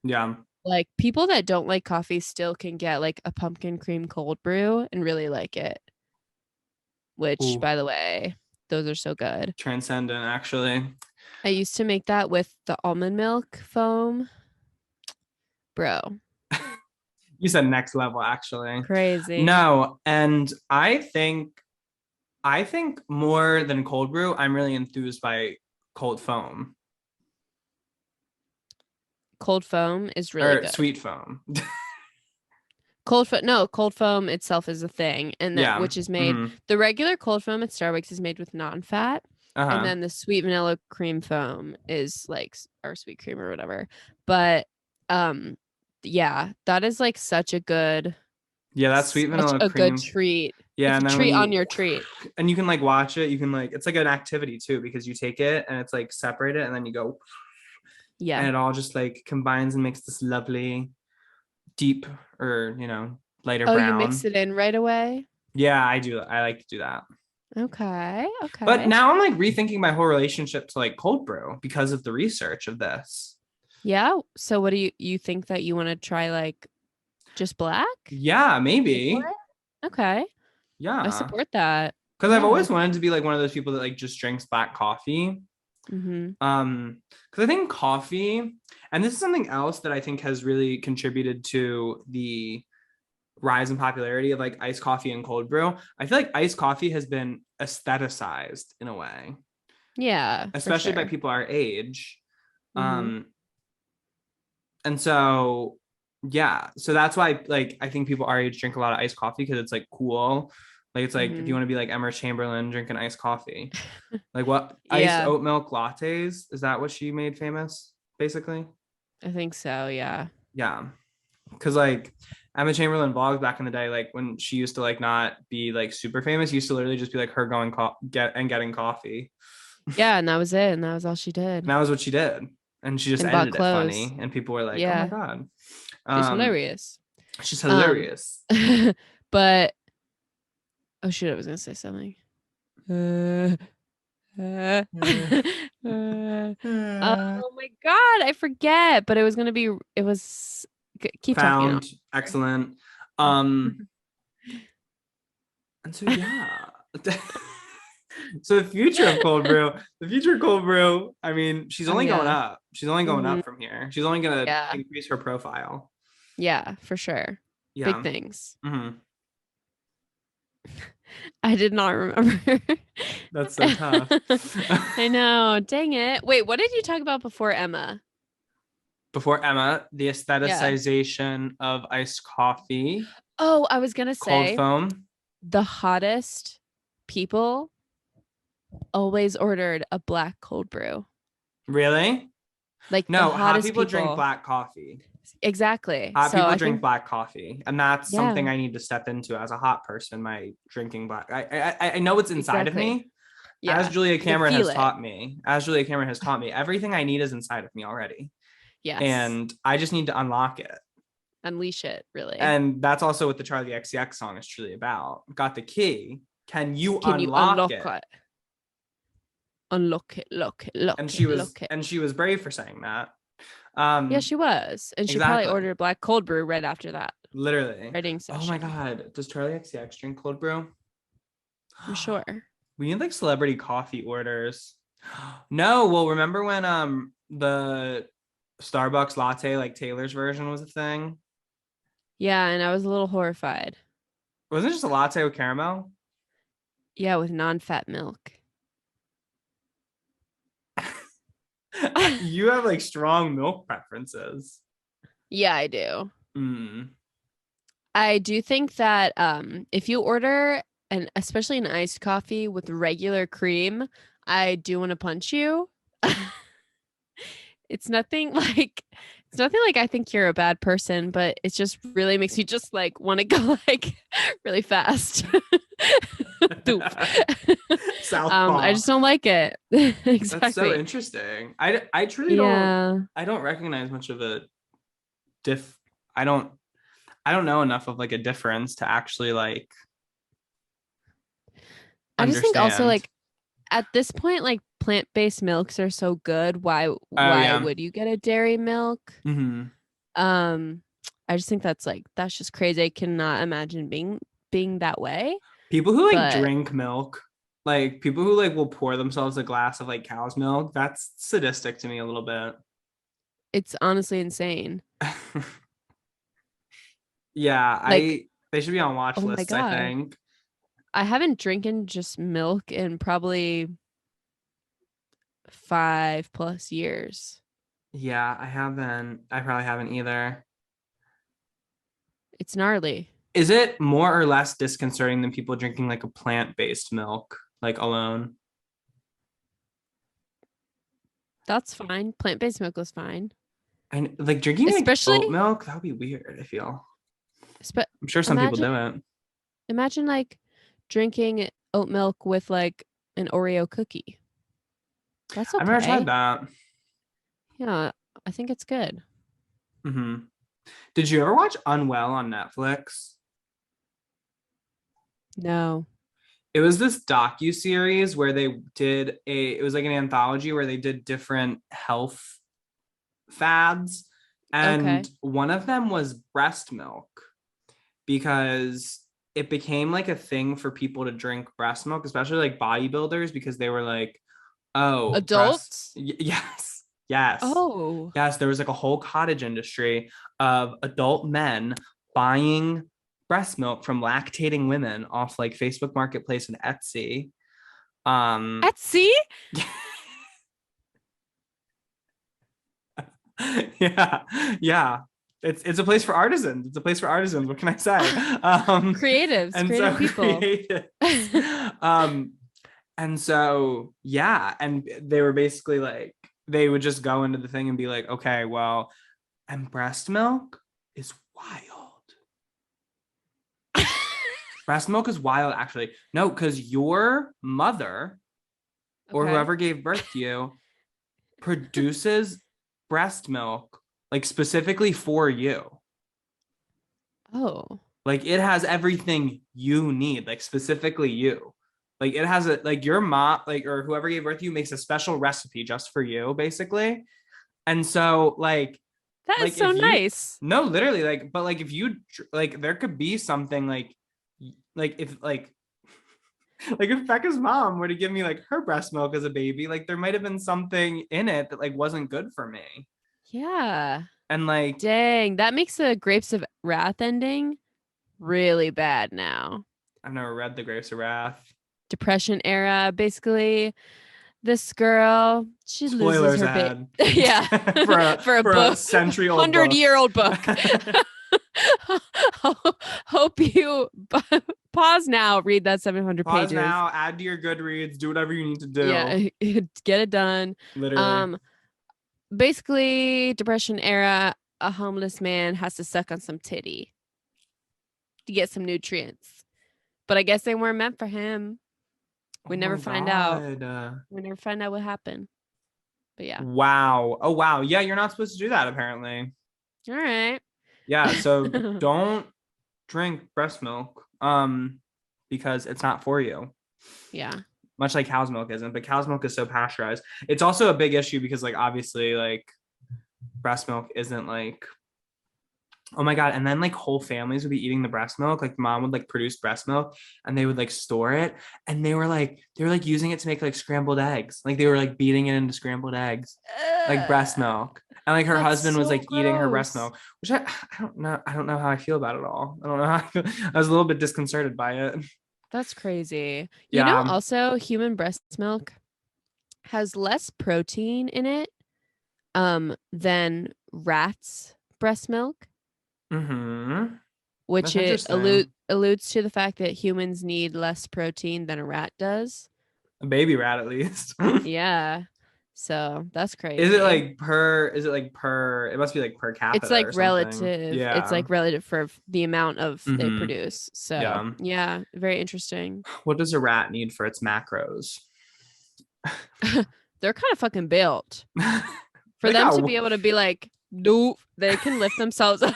Yeah. Like people that don't like coffee still can get like a pumpkin cream cold brew and really like it. Which, by the way, those are so good. Transcendent, actually. I used to make that with the almond milk foam. Bro. You said next level, actually. Crazy. No, and I think more than cold brew, I'm really enthused by cold foam. Cold foam is really good. Sweet foam. Cold foam itself is a thing, and that which is made. The regular cold foam at Starbucks is made with non-fat, and then the sweet vanilla cream foam is like our sweet cream or whatever. But yeah, that is like such a good. Yeah, that sweet vanilla a cream. Good treat. Yeah, it's and a treat on your treat. And you can like watch it. You can like, it's like an activity too, because you take it and it's like separate it and then you go. Yeah. And it all just like combines and makes this lovely deep or, lighter brown. You mix it in right away? Yeah, I do. I like to do that. Okay. But now I'm like rethinking my whole relationship to like cold brew because of the research of this. Yeah. So what do you think that you want to try, like just black? Yeah, maybe. Okay. Yeah. I support that. Because I've always wanted to be like one of those people that like just drinks black coffee. Because I think coffee, and this is something else that I think has really contributed to the rise in popularity of like iced coffee and cold brew. I feel like iced coffee has been aestheticized in a way. Yeah. Especially by people our age. And so yeah, so that's why like I think people our age drink a lot of iced coffee because it's like cool. Like it's like if you want to be like Emma Chamberlain drinking iced coffee. Like what? Iced oat milk lattes? Is that what she made famous, basically? I think so, yeah. Yeah. Because like Emma Chamberlain vlogs back in the day, like when she used to like not be like super famous, used to literally just be like her going getting coffee. Yeah, and that was it. And that was all she did. And that was what she did. And she just edited it funny. And people were like, oh my God. She's hilarious. She's hilarious. But oh shoot, I was gonna say something. Oh my God, I forget. But it was keep Found talking. Excellent. And so yeah. So the future of cold brew, I mean, she's only going up. She's only going up from here. She's only gonna increase her profile. Yeah, for sure. Yeah. Big things. I did not remember. That's so tough. I know. Dang it. Wait, what did you talk about before Emma? Before Emma, the aestheticization of iced coffee. Oh, I was gonna say cold foam. The hottest people always ordered a black cold brew. Really? Like no, hot people drink black coffee. Exactly. Hot people drink black coffee, and that's something I need to step into as a hot person. My drinking black, I know it's inside of me. Yeah. As Julia Cameron has taught me, everything I need is inside of me already. Yes. And I just need to unlock it. Unleash it, really. And that's also what the Charlie XCX song is truly about. Got the key. Can you unlock it? Unlock it, lock it. And she was brave for saying that. Yeah, she was. And she probably ordered black cold brew right after that. Literally. Writing session. Oh my God. Does Charlie XCX drink cold brew? I'm sure. We need like celebrity coffee orders. No, well, remember when the Starbucks latte, like Taylor's version, was a thing? Yeah, and I was a little horrified. Wasn't it just a latte with caramel? Yeah, with non-fat milk. You have like strong milk preferences. Yeah, I do. I do think that if you order especially an iced coffee with regular cream, I do want to punch you. It's nothing like I think you're a bad person, but it just really makes you just like want to go like really fast. I just don't like it. Exactly. That's so interesting. I truly I don't recognize much of a I don't know enough of like a difference to actually like I just think also understand. like at this point, like plant-based milks are so good. Why would you get a dairy milk? Mm-hmm. I just think that's just crazy. I cannot imagine being that way. People who like drink milk, like people who like will pour themselves a glass of like cow's milk, that's sadistic to me a little bit. It's honestly insane. Yeah, like, they should be on watch lists, I think. I haven't drinking just milk in probably 5+ years. Yeah, I probably haven't either. It's gnarly. Is it more or less disconcerting than people drinking like a plant-based milk, like alone? That's fine. Plant-based milk is fine. And like drinking especially like oat milk, that would be weird, I feel. I'm sure some people do it. Imagine like drinking oat milk with like an Oreo cookie. That's okay. I've never tried that. Yeah, I think it's good. Mm-hmm. Did you ever watch Unwell on Netflix? No. It was this docu-series where they did it was like an anthology where they did different health fads. And one of them was breast milk, because it became like a thing for people to drink breast milk, especially like bodybuilders, because they were like, oh, adults? Yes. Oh. Yes, there was like a whole cottage industry of adult men buying breast milk from lactating women off like Facebook Marketplace and Etsy. Etsy? Yeah. It's a place for artisans. What can I say? Creatives, and creative people. And so yeah, and they were basically like, they would just go into the thing and be like, okay, well, and breast milk is wild. Breast milk is wild, actually. No, because your mother or whoever gave birth to you produces breast milk like specifically for you. Oh. Like it has everything you need, like specifically you. Like it has like your mom, like, or whoever gave birth to you makes a special recipe just for you, basically. And so like that is so nice. No, literally, like, but like if you like, there could be something like if like if Becca's mom were to give me like her breast milk as a baby, like there might have been something in it that like wasn't good for me. Yeah. And like, dang, that makes the Grapes of Wrath ending really bad now. I've never read the Grapes of Wrath. Depression era, basically. This girl, she Spoilers loses her baby. Yeah, for a book, a century-old 100-year-old book. Hope you pause now. Read that 700 pages. Pause now. Add to your Goodreads. Do whatever you need to do. Yeah, get it done. Literally. Basically, Depression era. A homeless man has to suck on some titty to get some nutrients, but I guess they weren't meant for him. We never find out. We never find out what happened. But yeah. Wow. Oh wow. Yeah, you're not supposed to do that apparently. All right. Yeah, so don't drink breast milk because it's not for you. Yeah. Much like cow's milk isn't, but cow's milk is so pasteurized. It's also a big issue because like obviously like breast milk isn't like, oh my God. And then like whole families would be eating the breast milk. Like mom would like produce breast milk and they would like store it. And they were like using it to make like scrambled eggs. Like they were like beating it into scrambled eggs, like breast milk. And like her husband was like eating her breast milk, which I don't know. I don't know how I feel about it all. I don't know how I feel. I was a little bit disconcerted by it. That's crazy. You know, also human breast milk has less protein in it than rats' breast milk. Mm-hmm. Which it alludes to the fact that humans need less protein than a rat does. A baby rat, at least. Yeah. So that's crazy. Is it like per, it must be like per capita. It's like or relative. Yeah. It's like relative for the amount of they Mhm. produce. So yeah, very interesting. What does a rat need for its macros? They're kind of fucking built. For They them got to be able to be like, nope, they can lift themselves up.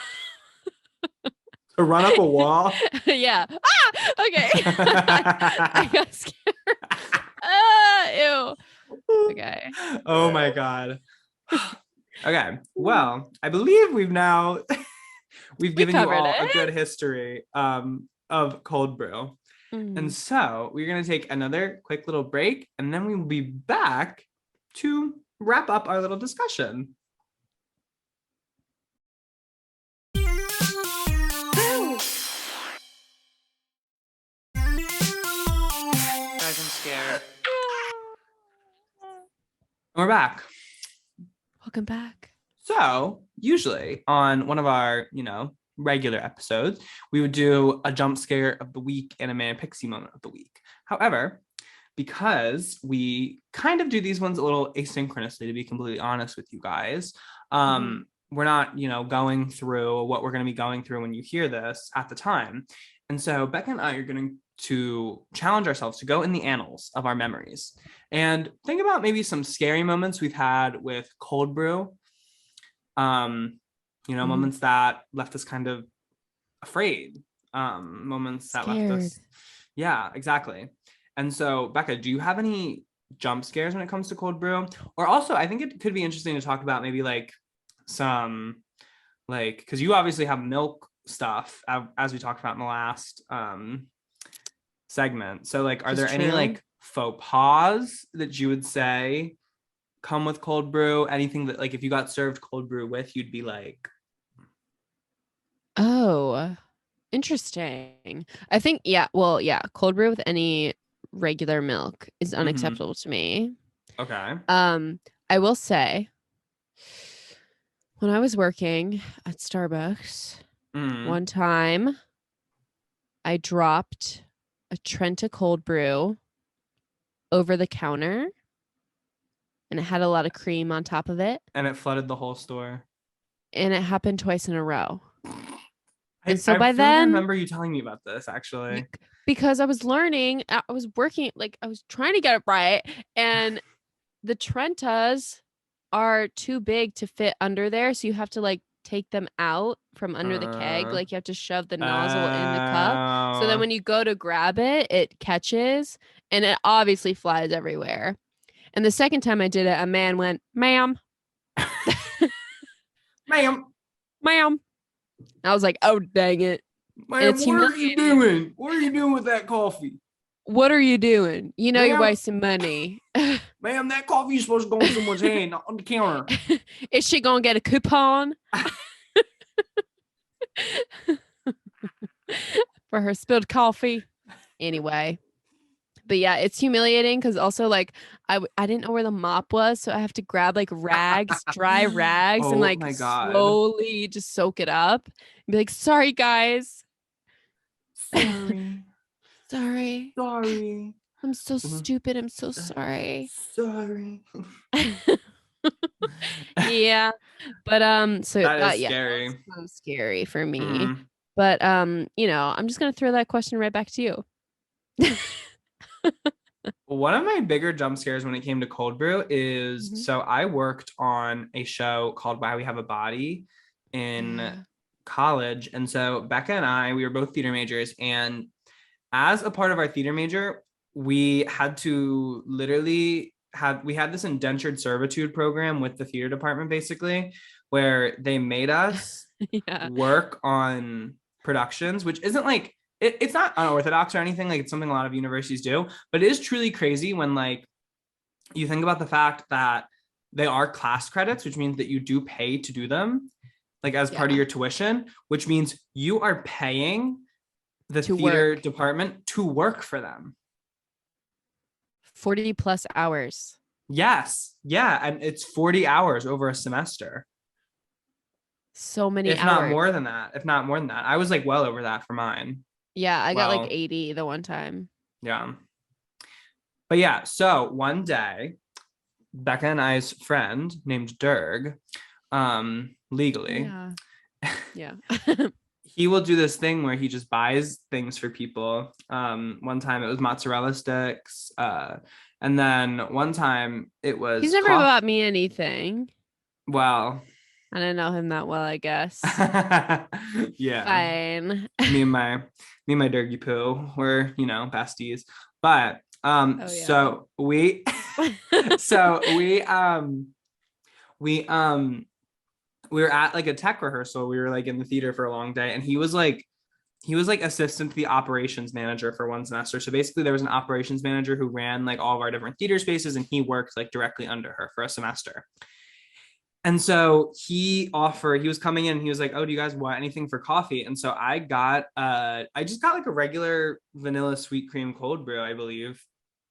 to run up a wall. Yeah. Ah, okay. I got scared. Ew. Okay. Oh my God. Okay. Well, I believe we've given you all a good history of cold brew. And so we're going to take another quick little break, and then we will be back to wrap up our little discussion. I'm scared. We're back. Welcome back. So usually on one of our, regular episodes, we would do a jump scare of the week and a man pixie moment of the week. However, because we kind of do these ones a little asynchronously, to be completely honest with you guys, we're not, going through what we're going to be going through when you hear this at the time. And so Becca and I are going to challenge ourselves to go in the annals of our memories and think about maybe some scary moments we've had with cold brew. Moments that left us kind of afraid, moments that left us. Yeah, exactly. And so, Becca, do you have any jump scares when it comes to cold brew? Or also, I think it could be interesting to talk about maybe like some, like, because you obviously have milk stuff, as we talked about in the last segment. So, like, are there any like faux pas that you would say come with cold brew? Anything that, like, if you got served cold brew with, you'd be like, oh, interesting. I think, cold brew with any regular milk is unacceptable to me. Okay. I will say, when I was working at Starbucks, one time I dropped a Trenta cold brew over the counter, and it had a lot of cream on top of it. And it flooded the whole store. And it happened twice in a row. And so by then, I remember you telling me about this, actually. Because I was learning, I was working, like I was trying to get it right. And the Trentas are too big to fit under there. So you have to like take them out from under the keg. Like you have to shove the nozzle in the cup. So then when you go to grab it, it catches and it obviously flies everywhere. And the second time I did it, a man went, ma'am. Ma'am. I was like, oh, dang it. Ma'am, what are you doing? What are you doing with that coffee? What are you doing? You know, you're wasting money. Ma'am, that coffee is supposed to go in someone's hand, not on the counter. Is she going to get a coupon? For her spilled coffee? Anyway. But yeah, it's humiliating because also like I didn't know where the mop was, so I have to grab like rags, dry rags, and like slowly just soak it up and be like, "Sorry, guys, sorry, I'm so stupid. I'm so sorry. Sorry." Yeah, but so that is scary. That's so scary for me. But I'm just gonna throw that question right back to you. One of my bigger jump scares when it came to cold brew is so I worked on a show called Why We Have a Body in college. And so Becca and I, we were both theater majors. And as a part of our theater major, we had to literally we had this indentured servitude program with the theater department, basically, where they made us work on productions, which isn't like, it's not unorthodox or anything. Like, it's something a lot of universities do, but it is truly crazy when like you think about the fact that they are class credits, which means that you do pay to do them, like as part of your tuition, which means you are paying the theater department to work for them. 40 plus hours. Yes. Yeah. And it's 40 hours over a semester. So many hours. If not more than that. I was like well over that for mine. Yeah, I got like 80 the one time. Yeah. But yeah, so one day Becca and I's friend named Derg, legally, Yeah. he will do this thing where he just buys things for people. One time it was mozzarella sticks. And then one time it was He's never bought me anything. Well, I don't know him that well, I guess. Yeah. Fine. me and my Dergy Poo were, besties. But so we we were at like a tech rehearsal. We were like in the theater for a long day, and he was like assistant to the operations manager for one semester. So basically there was an operations manager who ran like all of our different theater spaces, and he worked like directly under her for a semester. And so he was coming in and he was like, oh, do you guys want anything for coffee? And so I just got like a regular vanilla sweet cream cold brew, I believe.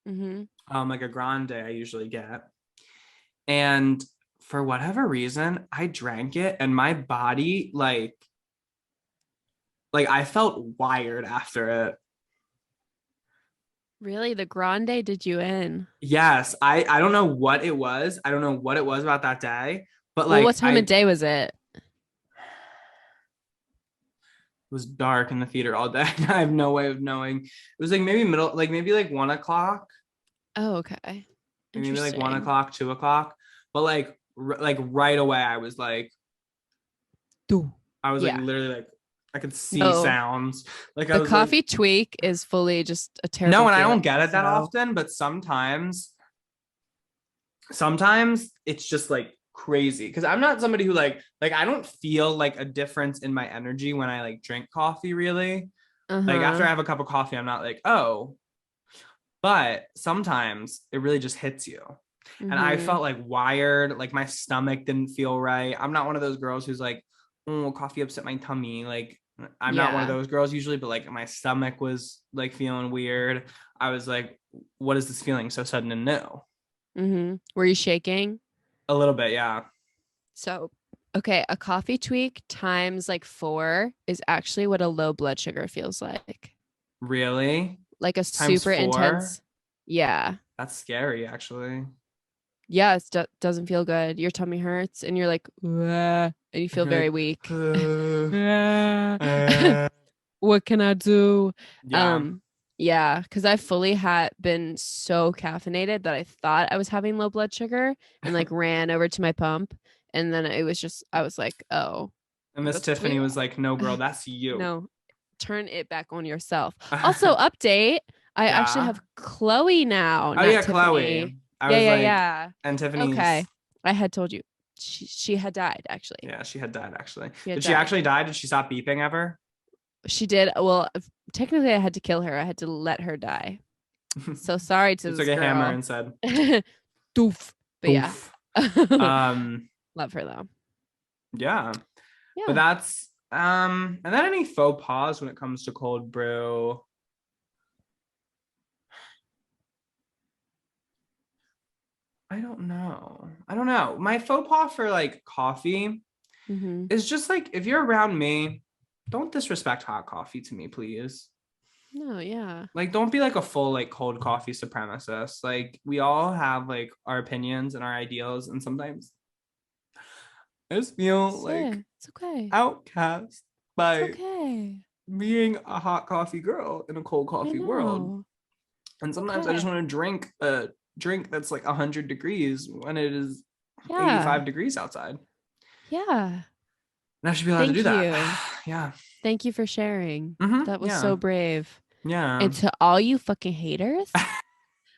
Like a grande I usually get. And for whatever reason, I drank it and my body like I felt wired after it. Really? The grande did you in? Yes. I don't know what it was. I don't know what it was about that day. But well, what time of day was it? It was dark in the theater all day. I have no way of knowing. It was like maybe maybe 1 o'clock. Oh, okay. Maybe like 1 o'clock, 2 o'clock. But like right away, I was like, I was like literally like, I could see sounds. Like the coffee tweak is fully just a terrible. No, and I don't get it that often, but sometimes it's just like crazy because I'm not somebody who like I don't feel like a difference in my energy when I like drink coffee really. Like after I have a cup of coffee, I'm not like, oh, but sometimes it really just hits you. And I felt like wired, like my stomach didn't feel right. I'm not one of those girls who's like, oh, coffee upset my tummy. Like I'm not one of those girls usually, but like my stomach was like feeling weird. I was like, what is this feeling so sudden and new? Were you shaking? A little bit, yeah. So, okay, a coffee tweak times like 4 is actually what a low blood sugar feels like. Really? Like a times super 4? Intense. Yeah. That's scary, actually. Yeah, it doesn't feel good. Your tummy hurts and you're like, and you feel very weak. What can I do? Yeah. Yeah, because I fully had been so caffeinated that I thought I was having low blood sugar and like ran over to my pump. And then it was just, I was like, oh. And Miss Tiffany was like, no, girl, that's you. No, turn it back on yourself. Also, update. I actually have Chloe now. Oh, yeah, Tiffany. Chloe. Yeah. And Tiffany's. Okay. I had told you. She had died, actually. Yeah, she had died, actually. Did she actually die? Did she stop beeping ever? She did. Well, technically, I had to kill her. I had to let her die. So sorry to this girl. She took a hammer and said, "Doof." But Doof. Love her though. Yeah. But that's and then any faux pas when it comes to cold brew. I don't know. My faux pas for like coffee is just like if you're around me, don't disrespect hot coffee to me, please. No, yeah. Like, don't be like a full like cold coffee supremacist. Like, we all have like our opinions and our ideals, and sometimes I just feel like it's okay. Outcast by being a hot coffee girl in a cold coffee world. And sometimes I just want to drink a drink that's like 100 degrees when it is 85 degrees outside. Yeah. And I should be allowed to do that. Yeah. Thank you for sharing. That was so brave. Yeah. And to all you fucking haters,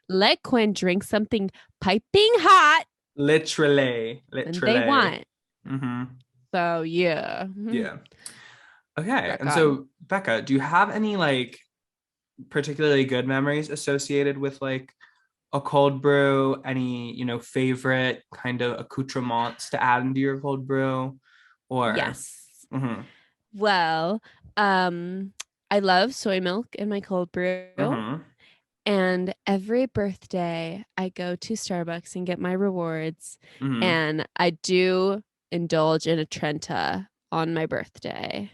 let Quinn drink something piping hot. Literally. And they want. So yeah. Yeah. Okay. And so Becca, do you have any like particularly good memories associated with like a cold brew? Any, favorite kind of accoutrements to add into your cold brew? Or yes. Well, I love soy milk in my cold brew. And every birthday I go to Starbucks and get my rewards. And I do indulge in a Trenta on my birthday.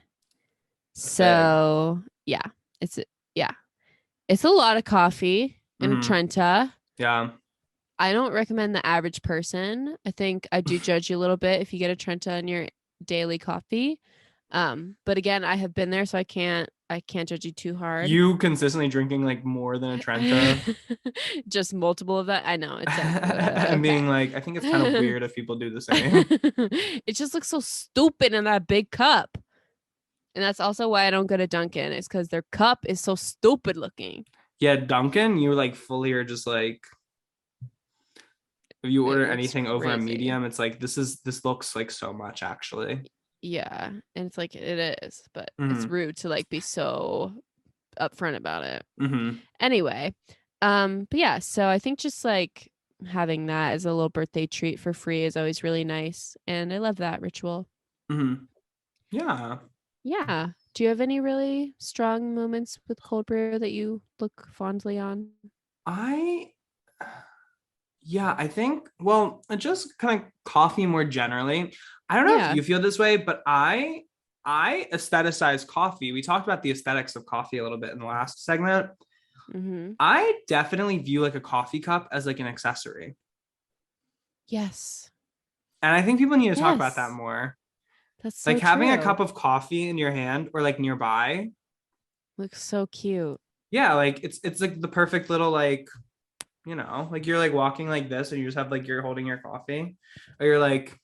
So it's a lot of coffee in a Trenta. Yeah. I don't recommend the average person. I think I do judge you a little bit if you get a Trenta in your daily coffee. But again, I have been there, so I can't judge you too hard. You consistently drinking like more than a Trenta. Just multiple of that. I know. It's like and being like, I think it's kind of weird if people do the same. It just looks so stupid in that big cup. And that's also why I don't go to Dunkin'. It's because their cup is so stupid looking. Yeah, Dunkin', you like fully are just like, if you order anything over a medium, it's like this looks like so much actually. Yeah, and it's like it is, but it's rude to like be so upfront about it. Anyway, but yeah, so I think just like having that as a little birthday treat for free is always really nice, and I love that ritual. Yeah. Do you have any really strong moments with cold brew that you look fondly on? I think, well, just kind of coffee more generally. I don't know if you feel this way, but I aestheticize coffee. We talked about the aesthetics of coffee a little bit in the last segment. I definitely view like a coffee cup as like an accessory. Yes. And I think people need to talk about that more. That's so like having true. a cup of coffee in your hand or like nearby. Looks so cute. Yeah, like it's like the perfect little like, you know, like you're like walking like this and you just have like you're holding your coffee, or you're like,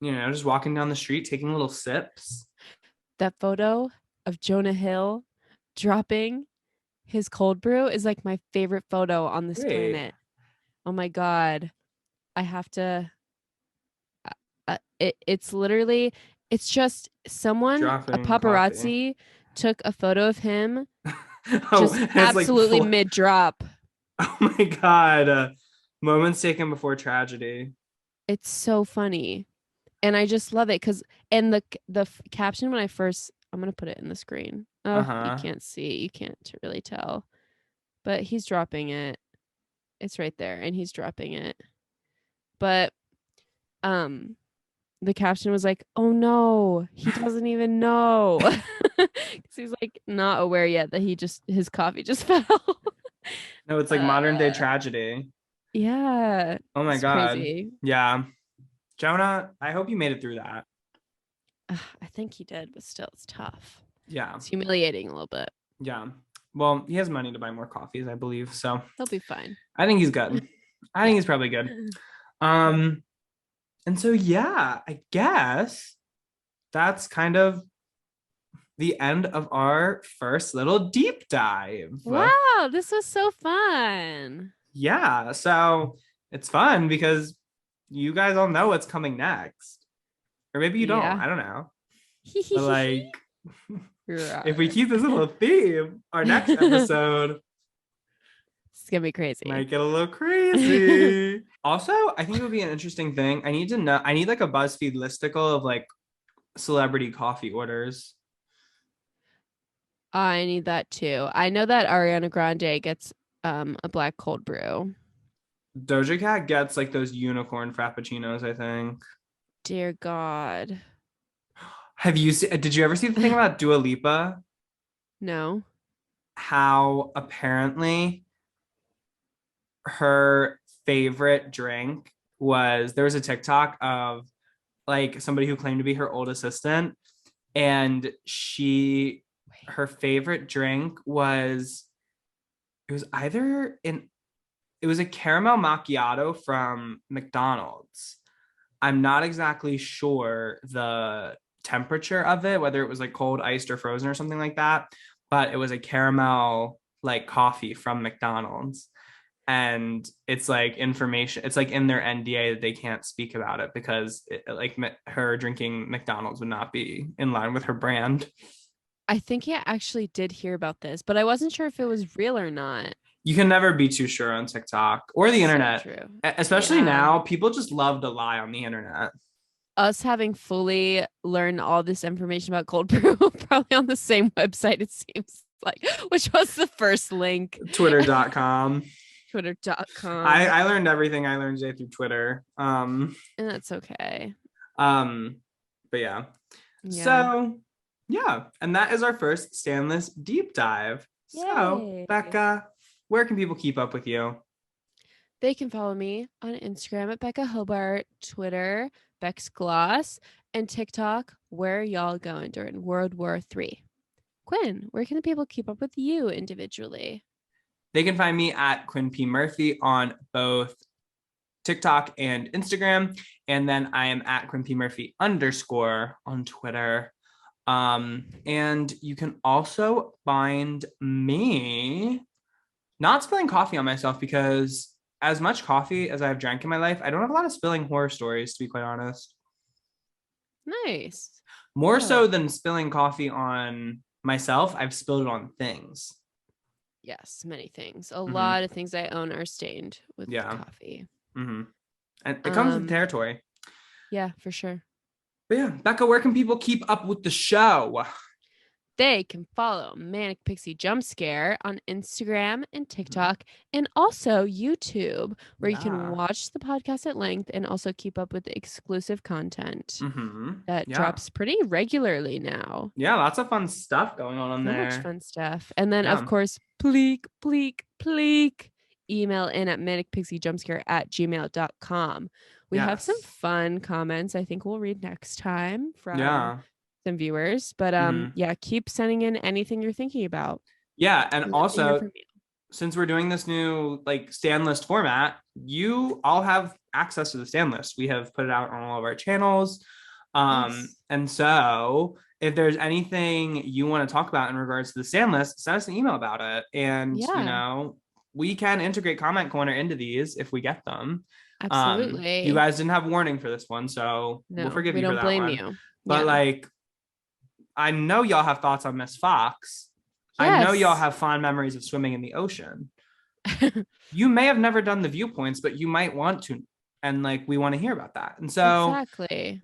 you know, just walking down the street taking little sips. That photo of Jonah Hill dropping his cold brew is like my favorite photo on this planet. Oh my God. I have to. It's literally, it's just someone, Dropping a paparazzi coffee. took a photo of him just absolutely like mid-drop. Oh my God. Moments taken before tragedy. It's so funny. And I just love it because, and the caption when I first, I'm going to put it in the screen. Oh, you can't see. You can't really tell. But he's dropping it. It's right there. And he's dropping it. But the caption was like, oh no, he doesn't even know. Because he's like not aware yet that his coffee just fell. No, it's like modern day tragedy. Yeah. Oh my God. Crazy. Yeah. Jonah, I hope you made it through that. I think he did, but still, it's tough. Yeah. It's humiliating a little bit. Yeah. Well, he has money to buy more coffees, I believe. So he'll be fine. I think he's good. I think he's probably good. And so, yeah, I guess that's kind of the end of our first little deep dive. Wow, this was so fun. Yeah, so it's fun because you guys all know what's coming next. Or maybe you don't. I don't know. But like, if we keep this little theme, our next episode... It's gonna be crazy. Might get a little crazy. Also, I think it would be an interesting thing. I need like a BuzzFeed listicle of like celebrity coffee orders. I need that too. I know that Ariana Grande gets a black cold brew. Doja Cat gets like those unicorn frappuccinos, I think. Dear God. Did you ever see the thing about Dua Lipa? No. How apparently her favorite drink was, there was a TikTok of like somebody who claimed to be her old assistant, and her favorite drink was a caramel macchiato from McDonald's. I'm not exactly sure the temperature of it, whether it was like cold, iced, or frozen or something like that, but it was a caramel like coffee from McDonald's. And it's like information, it's like in their NDA that they can't speak about it because her drinking McDonald's would not be in line with her brand. I think I actually did hear about this, but I wasn't sure if it was real or not. You can never be too sure on TikTok or the internet. True. Especially now, people just love to lie on the internet. Us having fully learned all this information about cold brew probably on the same website, it seems like, which was the first link. Twitter.com. Twitter.com. I learned everything I learned today through Twitter. And that's okay. But yeah. So yeah, and that is our first Stanless deep dive. Yay. So Becca, where can people keep up with you? They can follow me on Instagram at Becca Hobart, Twitter, Bex Gloss, and TikTok, Where Y'all Going During World War III. Quinn, where can the people keep up with you individually? They can find me at Quinn P. Murphy on both TikTok and Instagram. And then I am at Quinn P. Murphy _ on Twitter. And you can also find me not spilling coffee on myself, because as much coffee as I've drank in my life, I don't have a lot of spilling horror stories, to be quite honest. Nice. More so than spilling coffee on myself, I've spilled it on things. Yes, many things. A lot of things I own are stained with coffee. And it comes with territory. Yeah, for sure. But yeah, Becca, where can people keep up with the show? They can follow Manic Pixie Jump Scare on Instagram and TikTok, and also YouTube, where you can watch the podcast at length and also keep up with the exclusive content that drops pretty regularly now. Yeah, lots of fun stuff going on there. So much fun stuff. And then, of course, pleek, email in at manicpixiejumpscare@gmail.com. We have some fun comments I think we'll read next time from some viewers, but keep sending in anything you're thinking about. And also, since we're doing this new stand list format, you all have access to the stand list. We have put it out on all of our channels. And so if there's anything you want to talk about in regards to the stand list, send us an email about it. And you know, we can integrate Comment Corner into these if we get them. Absolutely. You guys didn't have warning for this one, so we'll forgive you for that one. We don't blame you. But I know y'all have thoughts on Miss Fox. Yes. I know y'all have fond memories of swimming in the ocean. You may have never done the viewpoints, but you might want to. And we want to hear about that. And so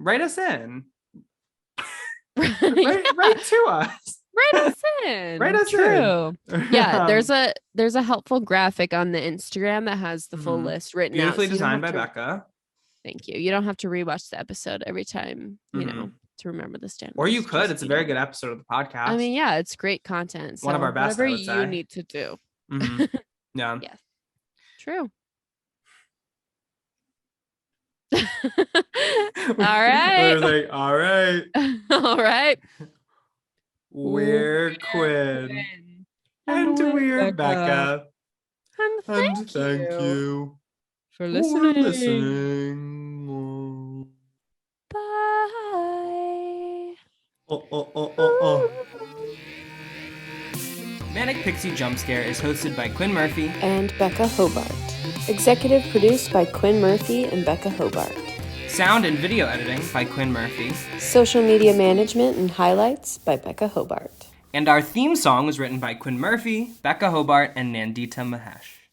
write us in. write to us. Write us in. Write us in. Yeah, there's a helpful graphic on the Instagram that has the full list written beautifully out. Designed by Becca. Thank you. You don't have to rewatch the episode every time, you know, to remember the stand. Or you could. It's a very good episode of the podcast. I mean, yeah, it's great content. So one of our best. Whatever you need to do. Yeah. Yes. True. All right. We're all right. All right. We're Quinn. And we're Becca. And thank you for listening. Bye. Manic Pixie Jump Scare is hosted by Quinn Murphy and Becca Hobart. Executive produced by Quinn Murphy and Becca Hobart. Sound and video editing by Quinn Murphy. Social media management and highlights by Becca Hobart. And our theme song was written by Quinn Murphy, Becca Hobart, and Nandita Mahesh.